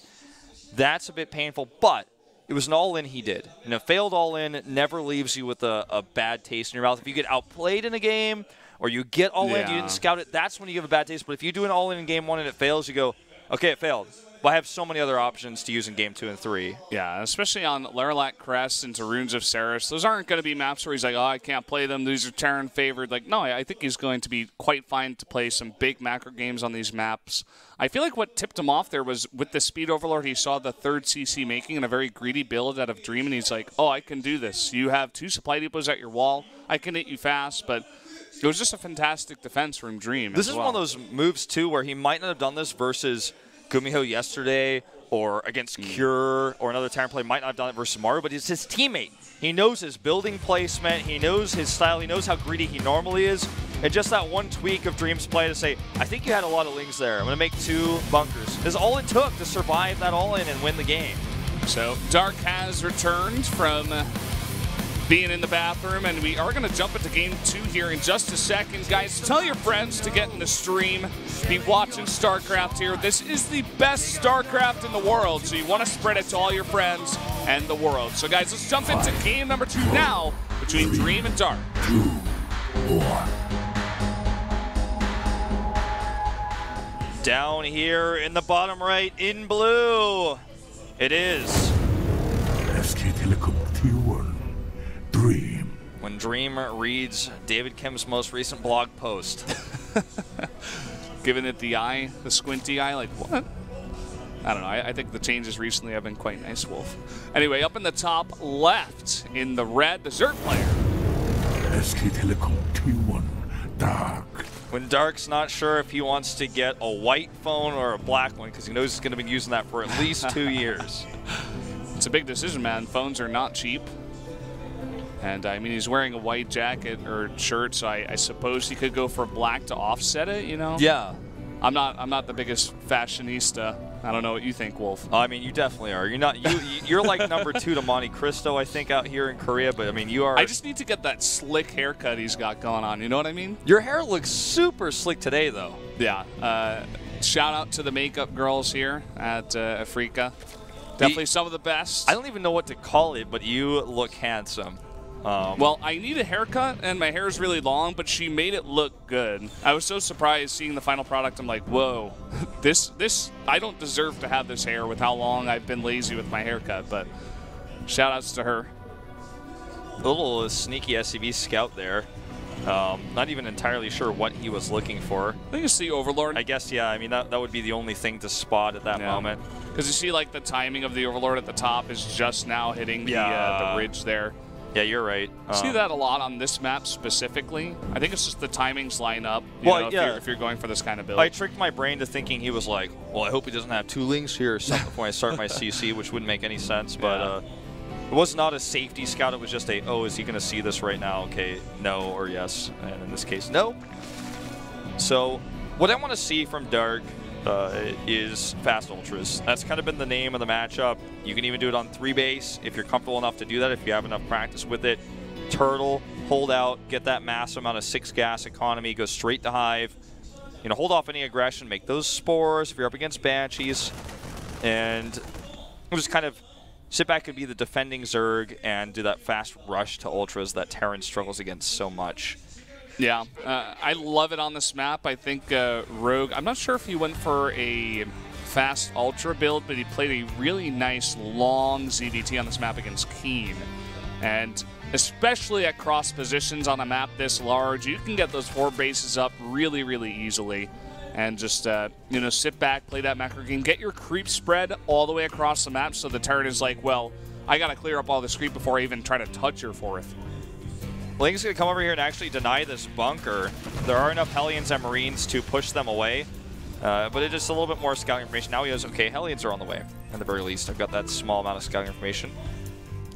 That's a bit painful, but it was an all-in he did. And a failed all-in never leaves you with a bad taste in your mouth. If you get outplayed in a game, or you get all-in, you didn't scout it, that's when you give a bad taste. But if you do an all-in in game 1 and it fails, you go, okay, it failed. But I have so many other options to use in game 2 and 3. Yeah, especially on Laralac Crest into Runes of Ceres. Those aren't going to be maps where he's like, oh, I can't play them. These are Terran favored. Like, no, I think he's going to be quite fine to play some big macro games on these maps. I feel like what tipped him off there was with the Speed Overlord, he saw the 3rd CC making in a very greedy build out of Dream, and he's like, oh, I can do this. You have 2 supply depots at your wall. I can hit you fast, but it was just a fantastic defense from Dream. This is one of those moves, too, where he might not have done this versus Gumiho yesterday, or against Cure, or another Terran player might not have done it versus Maru, but it's his teammate. He knows his building placement, he knows his style, he knows how greedy he normally is, and just that one tweak of Dream's play to say, I think you had a lot of lings there, I'm going to make 2 bunkers, is all it took to survive that all-in and win the game. So Dark has returned from being in the bathroom, and we are going to jump into game 2 here in just a second. Guys, tell your friends to get in the stream, be watching StarCraft here. This is the best StarCraft in the world, so you want to spread it to all your friends and the world. So guys, let's jump into game number 2 now between Dream and Dark. 2, 1. Down here in the bottom right in blue, it is SK Telecom T1. Dream. When Dream reads David Kim's most recent blog post. Giving it the eye, the squinty eye, like what? I don't know. I think the changes recently have been quite nice, Wolf. Anyway, up in the top left, in the red, the Zerg player. SK Telecom T1. Dark. When Dark's not sure if he wants to get a white phone or a black one, because he knows he's going to be using that for at least 2 years. It's a big decision, man. Phones are not cheap. And, I mean, he's wearing a white jacket or shirt, so I suppose he could go for black to offset it, you know? Yeah. I'm not the biggest fashionista. I don't know what you think, Wolf. I mean, you definitely are. You're like number 2 to Monte Cristo, I think, out here in Korea, but, I mean, you are... I just need to get that slick haircut he's got going on, you know what I mean? Your hair looks super slick today, though. Yeah. Shout out to the makeup girls here at Africa. Definitely some of the best. I don't even know what to call it, but you look handsome. Well, I need a haircut, and my hair is really long, but she made it look good. I was so surprised seeing the final product. I'm like, whoa, this I don't deserve to have this hair with how long I've been lazy with my haircut, but shout outs to her. A little sneaky SCV scout there. Not even entirely sure what he was looking for. I think it's the Overlord. I guess, yeah. I mean, that would be the only thing to spot at that moment. Because you see, like, the timing of the Overlord at the top is just now hitting the ridge there. Yeah, you're right. See that a lot on this map specifically. I think it's just the timings line up, if you're going for this kind of build. I tricked my brain to thinking he was like, well, I hope he doesn't have 2 links here or something before I start my CC, which wouldn't make any sense. But it was not a safety scout. It was just a, oh, is he going to see this right now? Okay, no or yes. And in this case, no. So what I want to see from Dark is fast ultras. That's kind of been the name of the matchup. You can even do it on 3 base if you're comfortable enough to do that, if you have enough practice with it. Turtle, hold out, get that massive amount of 6 gas economy, go straight to Hive. You know, hold off any aggression, make those spores if you're up against Banshees, and just kind of sit back and be the defending Zerg and do that fast rush to Ultras that Terran struggles against so much. Yeah, I love it on this map. I think Rogue, I'm not sure if he went for a fast Ultra build, but he played a really nice long ZVT on this map against Keen. And especially at cross positions on a map this large, you can get those 4 bases up really, really easily. And just, you know, sit back, play that macro game, get your creep spread all the way across the map so the Terran is like, well, I got to clear up all this creep before I even try to touch your 4th. Link's going to come over here and actually deny this bunker. There are enough Hellions and Marines to push them away, but it's just a little bit more scouting information. Now he goes, okay, Hellions are on the way, at the very least. I've got that small amount of scouting information.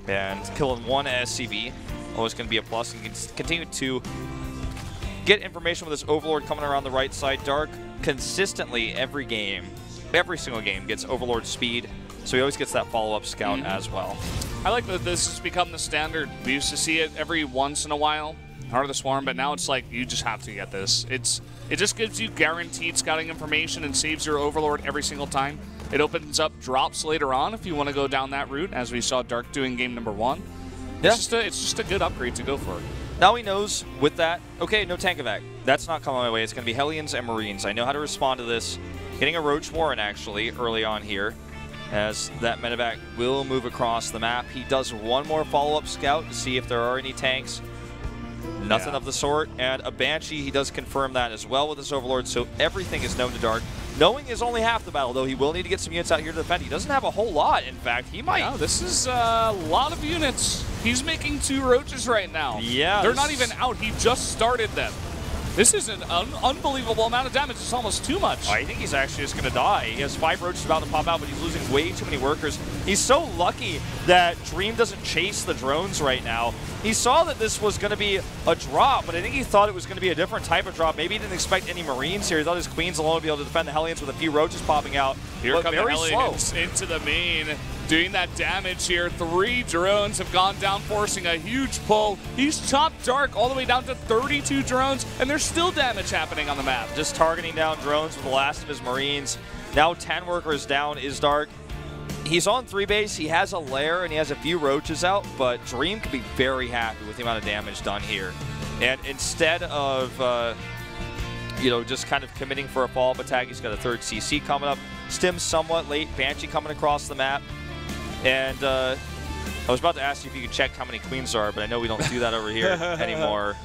And killing 1 SCV, always going to be a plus. You can continue to get information with this Overlord coming around the right side. Dark consistently every game, every single game, gets Overlord speed, so he always gets that follow-up scout as well. I like that this has become the standard. We used to see it every once in a while, Heart of the Swarm, but now it's like you just have to get this. It just gives you guaranteed scouting information and saves your Overlord every single time. It opens up drops later on if you want to go down that route, as we saw Dark doing game number 1. Yeah. It's just a good upgrade to go for. Now he knows with that, okay, no tank evac. That's not coming my way. It's going to be Hellions and Marines. I know how to respond to this. Getting a Roach Warren, actually, early on here, as that medevac will move across the map. He does one more follow-up scout to see if there are any tanks. Nothing of the sort. And a Banshee, he does confirm that as well with his Overlord, so everything is known to Dark. Knowing is only half the battle, though. He will need to get some units out here to defend. He doesn't have a whole lot, in fact. He might... Yeah, this is a lot of units. He's making 2 Roaches right now. Yeah. They're not even out. He just started them. This is an unbelievable amount of damage. It's almost too much. I think he's actually just going to die. He has 5 Roaches about to pop out, but he's losing way too many workers. He's so lucky that Dream doesn't chase the drones right now. He saw that this was going to be a drop, but I think he thought it was going to be a different type of drop. Maybe he didn't expect any Marines here. He thought his Queens alone would be able to defend the Hellions with a few Roaches popping out. Here come the very Hellions into the main, doing that damage here. 3 drones have gone down, forcing a huge pull. He's chopped Dark all the way down to 32 drones, and there's still damage happening on the map. Just targeting down drones with the last of his Marines. Now 10 workers down is Dark. He's on 3 base, he has a lair, and he has a few Roaches out, but Dream could be very happy with the amount of damage done here. And instead of, you know, just kind of committing for a follow-up attack, he's got a 3rd CC coming up. Stim somewhat late, Banshee coming across the map. And I was about to ask you if you could check how many Queens there are, but I know we don't do that over here anymore.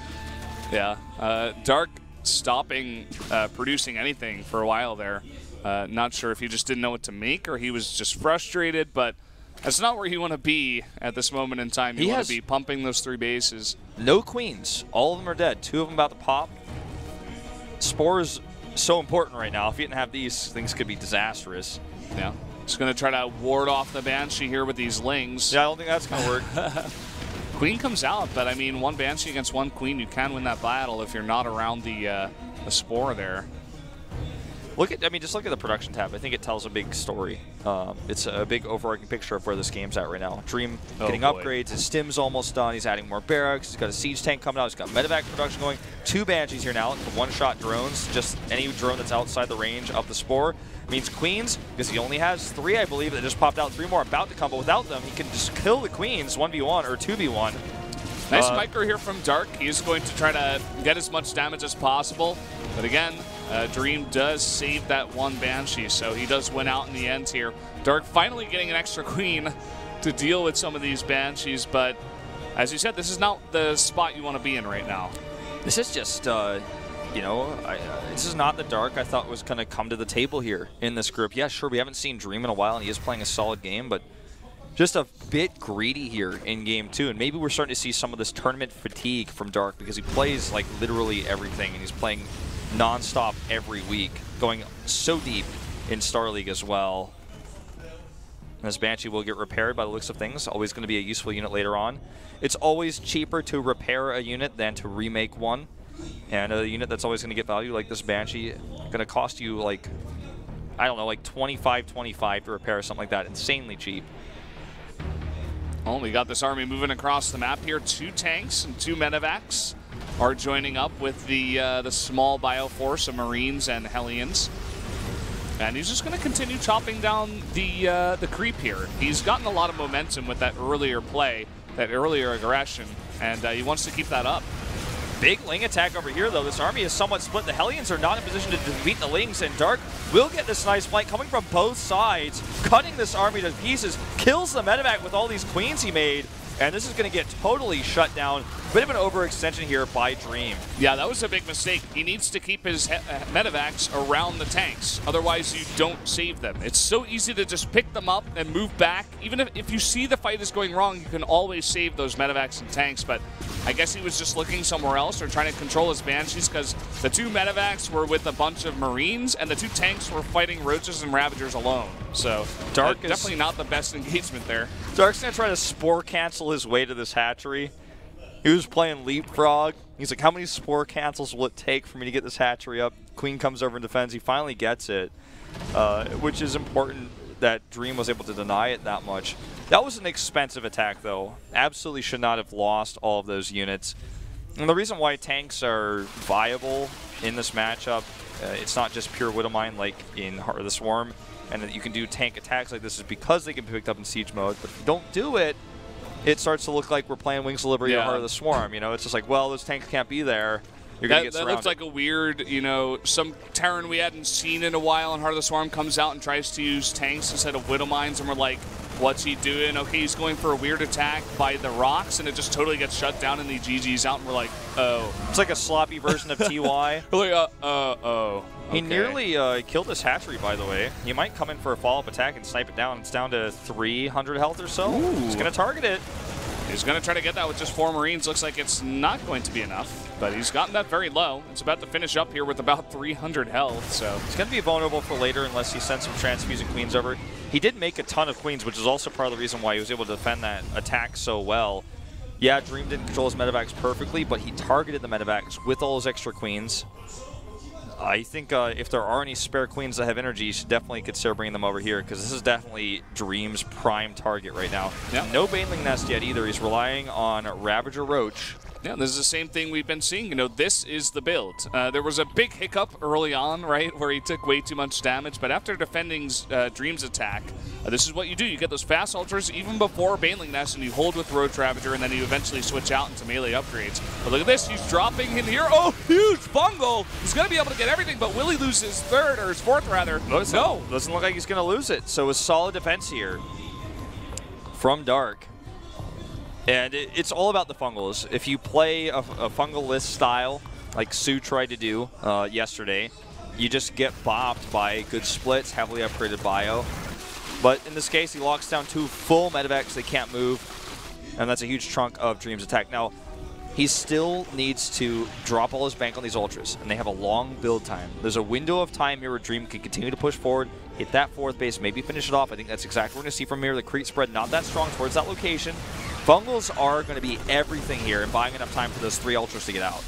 Yeah, Dark stopping producing anything for a while there. Not sure if he just didn't know what to make or he was just frustrated, but that's not where you want to be at this moment in time. You want to be pumping those 3 bases. No Queens. All of them are dead. 2 of them about to pop. Spores so important right now. If you didn't have these, things could be disastrous. Yeah. Just going to try to ward off the Banshee here with these Lings. Yeah, I don't think that's going to work. Queen comes out, but I mean, 1 Banshee against 1 Queen, you can win that battle if you're not around the Spore there. I mean, just look at the production tab. I think it tells a big story. It's a big overarching picture of where this game's at right now. Dream getting upgrades. His Stim's almost done. He's adding more barracks. He's got a siege tank coming out. He's got medevac production going. 2 Banshees here now. 1-shot drones. Just any drone that's outside the range of the Spore. Means Queens, because he only has 3, I believe, that just popped out. 3 more about to come, but without them, he can just kill the Queens 1v1 or 2v1. Nice micro here from Dark. He's going to try to get as much damage as possible. But again, Dream does save that 1 Banshee, so he does win out in the end here. Dark finally getting an extra Queen to deal with some of these Banshees, but as you said, this is not the spot you want to be in right now. This is just, you know, this is not the Dark I thought was going to come to the table here in this group. Yeah, sure, we haven't seen Dream in a while, and he is playing a solid game, but just a bit greedy here in game 2, and maybe we're starting to see some of this tournament fatigue from Dark because he plays like literally everything, and he's playing non-stop every week, going so deep in Star League as well. And this Banshee will get repaired by the looks of things, always going to be a useful unit later on. It's always cheaper to repair a unit than to remake one, and a unit that's always going to get value like this Banshee going to cost you like, I don't know, like $25 to repair, something like that, insanely cheap. Well, we got this army moving across the map here. 2 tanks and 2 medevacs are joining up with the small bioforce of Marines and Hellions. And he's just going to continue chopping down the creep here. He's gotten a lot of momentum with that earlier play, that earlier aggression, and he wants to keep that up. Big Ling attack over here, though. This army is somewhat split. The Hellions are not in position to defeat the Lings, and Dark will get this nice flank coming from both sides, cutting this army to pieces, kills the medevac with all these queens he made, and this is going to get totally shut down. Bit of an overextension here by Dream. Yeah, that was a big mistake. He needs to keep his medevacs around the tanks. Otherwise, you don't save them. It's so easy to just pick them up and move back. Even if you see the fight is going wrong, you can always save those medevacs and tanks. But I guess he was just looking somewhere else or trying to control his Banshees, because the 2 medevacs were with a bunch of Marines and the 2 tanks were fighting Roaches and Ravagers alone. So Dark is definitely not the best engagement there. Dark's going to try to spore cancel his way to this hatchery. He was playing Leapfrog. He's like, how many spore cancels will it take for me to get this hatchery up? Queen comes over and defends. He finally gets it, which is important that Dream was able to deny it that much. That was an expensive attack, though. Absolutely should not have lost all of those units. And the reason why tanks are viable in this matchup, it's not just pure Widowmine like in Heart of the Swarm, and that you can do tank attacks like this is because they can be picked up in siege mode. But if you don't do it, it starts to look like we're playing Wings of Liberty or Heart of the Swarm. You know, it's just like, well, those tanks can't be there. You're going to get surrounded. That looks like a weird, you know, some Terran we hadn't seen in a while, and Heart of the Swarm comes out and tries to use tanks instead of Widowmines, and we're like, what's he doing? Okay, he's going for a weird attack by the rocks, and it just totally gets shut down, and he GG's out, and we're like, oh. It's like a sloppy version of TY. We're like, oh. He nearly killed this hatchery, by the way. He might come in for a follow-up attack and snipe it down. It's down to 300 health or so. Ooh. He's going to target it. He's going to try to get that with just 4 Marines. Looks like it's not going to be enough, but he's gotten that very low. It's about to finish up here with about 300 health, so. He's going to be vulnerable for later unless he sends some transfusing queens over. He did make a ton of queens, which is also part of the reason why he was able to defend that attack so well. Yeah, Dream didn't control his medevacs perfectly, but he targeted the medevacs with all those extra queens. I think if there are any spare queens that have energy, you should definitely consider bringing them over here, because this is definitely Dream's prime target right now. Yep. No Baneling Nest yet either. He's relying on Ravager Roach. Yeah, this is the same thing we've been seeing. You know, this is the build. There was a big hiccup early on, right, where he took way too much damage, but after defending Dream's attack, this is what you do. You get those fast ultras even before Baneling Nest, and you hold with Roach Ravager, and then you eventually switch out into melee upgrades. But look at this. He's dropping in here. Oh, huge fungal. He's going to be able to get everything, but will he lose his third, or his fourth, rather? No. Doesn't look like he's going to lose it. So a solid defense here from Dark. And it's all about the fungals. If you play a fungal list style, like Sue tried to do yesterday, you just get bopped by good splits, heavily upgraded bio. But in this case, he locks down 2 full medevacs. They can't move, and that's a huge chunk of Dream's attack. Now, he still needs to drop all his bank on these ultras, and they have a long build time. There's a window of time here where Dream can continue to push forward, hit that 4th base, maybe finish it off. I think that's exactly what we're going to see from here. The creep spread not that strong towards that location. Fungals are going to be everything here, and buying enough time for those 3 ultras to get out.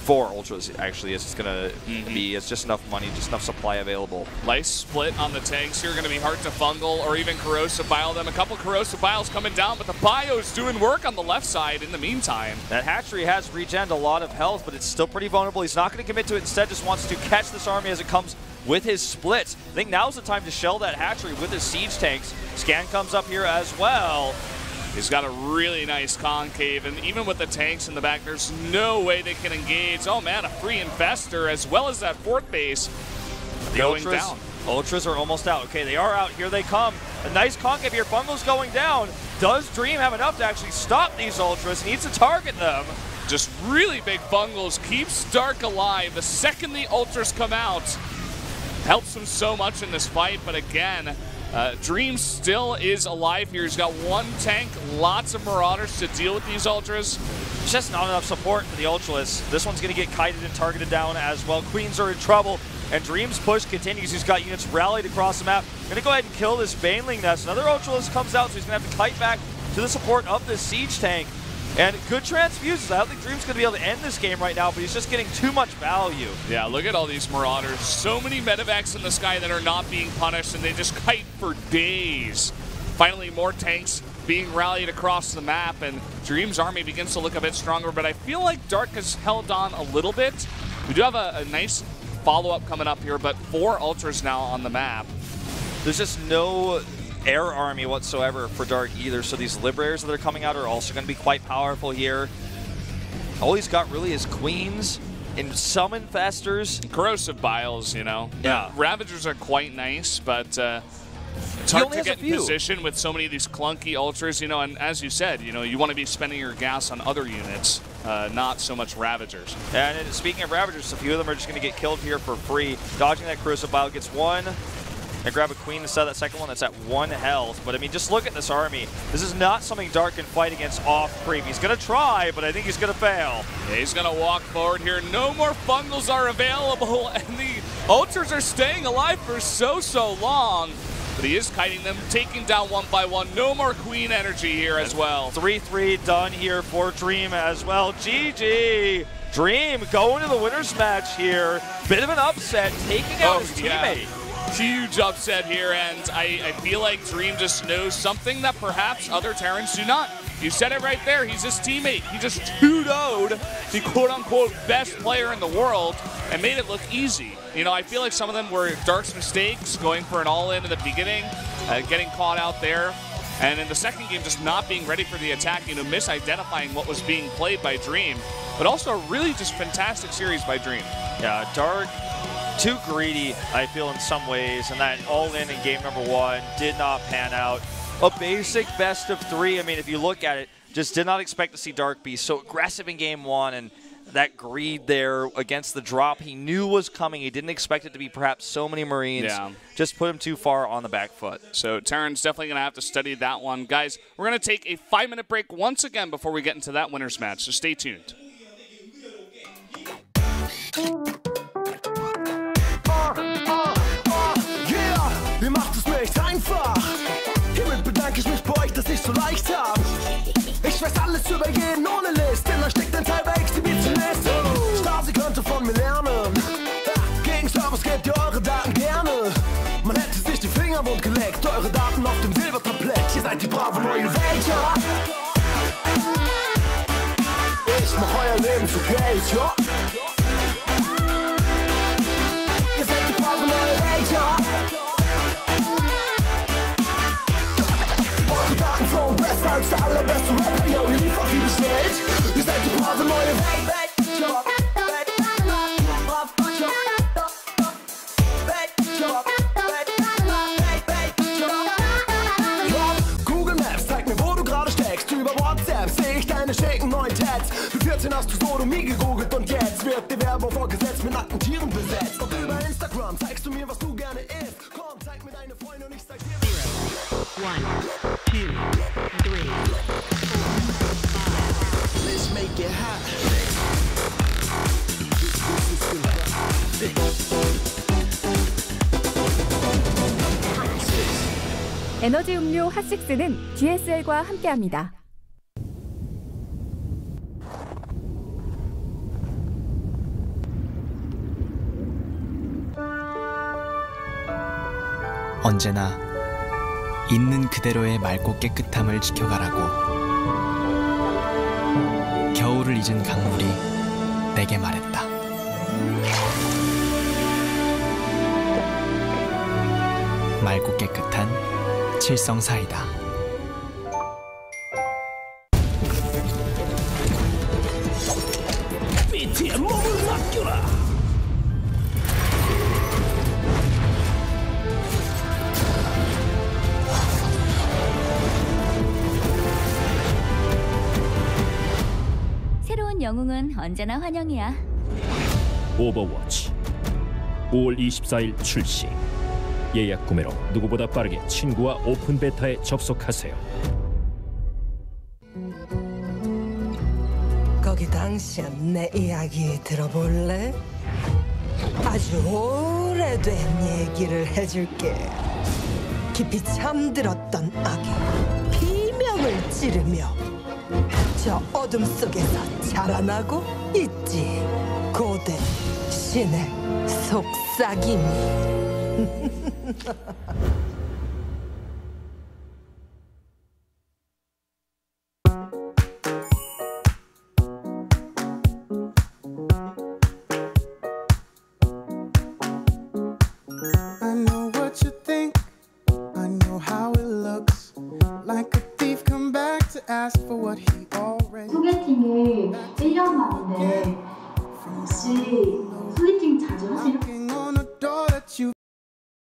4 ultras, actually, is going to be. It's just enough money, just enough supply available. Nice split on the tanks here. Going to be hard to fungal or even corrosive bile them. A couple corrosive biles coming down, but the bio's doing work on the left side in the meantime. That hatchery has regened a lot of health, but it's still pretty vulnerable. He's not going to commit to it. Instead, just wants to catch this army as it comes with his splits. I think now's the time to shell that hatchery with his siege tanks. Scan comes up here as well. He's got a really nice concave, and even with the tanks in the back, there's no way they can engage. Oh man, a free infestor as well as that 4th base going down. Ultras are almost out. Okay, they are out. Here they come. A nice concave here. Fungal's going down. Does Dream have enough to actually stop these ultras? He needs to target them. Just really big bungles. Keeps Dark alive. The second the ultras come out, helps him so much in this fight, but again, Dream still is alive here. He's got 1 tank, lots of Marauders to deal with these ultras. Just not enough support for the ultras. This one's going to get kited and targeted down as well. Queens are in trouble, and Dream's push continues. He's got units rallied across the map. Going to go ahead and kill this Baneling Nest. Another ultralist comes out, so he's going to have to kite back to the support of this siege tank. And good transfuses. I don't think Dream's going to be able to end this game right now, but he's just getting too much value. Yeah, look at all these Marauders. So many medevacs in the sky that are not being punished, and they just kite for days. Finally, more tanks being rallied across the map, and Dream's army begins to look a bit stronger, but I feel like Dark has held on a little bit. We do have a nice follow-up coming up here, but 4 Ultras now on the map. There's just no air army whatsoever for Dark either, so these Liberators that are coming out are also going to be quite powerful here. All he's got really is Queens and some Infestors. Corrosive Biles, you know. Yeah. Ravagers are quite nice, but it's hard to get in position with so many of these clunky Ultras, you know, and as you said, you know, you want to be spending your gas on other units, not so much Ravagers. And speaking of Ravagers, a few of them are just going to get killed here for free. Dodging that Corrosive Bile gets one. And grab a Queen instead of that second one that's at 1 health. But I mean, just look at this army. This is not something Dark can fight against off creep. He's going to try, but I think he's going to fail. Yeah, he's going to walk forward here. No more Fungals are available, and the Ultras are staying alive for so long. But he is kiting them, taking down one by one. No more Queen energy here as well. 3-3 done here for Dream as well. GG! Dream going to the winner's match here. Bit of an upset, taking out his teammate. Huge upset here, and I feel like Dream just knows something that perhaps other Terrans do not. You said it right there, he's his teammate. He just 2-0'd the quote-unquote best player in the world and made it look easy. You know, I feel like some of them were Dark's mistakes, going for an all-in the beginning, getting caught out there, and in the second game just not being ready for the attack, you know, misidentifying what was being played by Dream, but also a really just fantastic series by Dream. Yeah, Dark, too greedy, I feel, in some ways, and that all-in game number 1 did not pan out. A basic best of 3, I mean, if you look at it, just did not expect to see Dark be so aggressive in game 1, and that greed there against the drop he knew was coming. He didn't expect it to be perhaps so many Marines. Yeah. Just put him too far on the back foot. So Terran's definitely going to have to study that one. Guys, we're going to take a 5-minute break once again before we get into that winner's match, so stay tuned. Ihr macht es mir echt einfach. Hiermit bedanke ich mich bei euch, dass ich so leicht hab. Ich weiß alles über jeden ohne List, denn da steckt ein Teil bei Exhibitionist. Stasi könnte von mir lernen. Gegen Service gebt ihr eure Daten gerne. Man hätte sich die Finger wund geleckt, eure Daten auf dem Silbertablett. Ihr seid die brave neue Welt, ja. Ich mach euer Leben zu Geld, ja. Ihr seid die brave neue Welt, ja. Flow besser als der allerbeste Rapper, yo, ihr liefert wie bestellt. Ihr seid die brave neue Welt. Google Maps zeigt mir, wo du gerade steckst. Über WhatsApp sehe ich deine schicken neuen Tats. Mit 14 hast du Sodomie gegoogelt und jetzt wird die Werbung vorgesetzt mit nackten Tieren besetzt. Und über Instagram zeigst du mir, was du gerne isst. Komm, zeig mir deine Freunde und ich sag dir. 1, 2, 3, 4, 5. Let's make it hot. 에너지 음료 핫식스는 GSL과 함께합니다. 언제나 있는 그대로의 맑고 깨끗함을 지켜가라고. 겨울을 잊은 강물이 내게 말했다. 맑고 깨끗한 칠성 사이다. BT의 몸을 맡겨라. 새로운 영웅은 언제나 환영이야. 오버워치 5월 24일 출시. 예약 구매로 누구보다 빠르게 친구와 오픈 베타에 접속하세요. 거기 당신 내 이야기 들어볼래? 아주 오래된 얘기를 해줄게. 깊이 잠들었던 아기 비명을 지르며 저 어둠 속에서 자라나고 있지. 고된 신의 속삭임이. you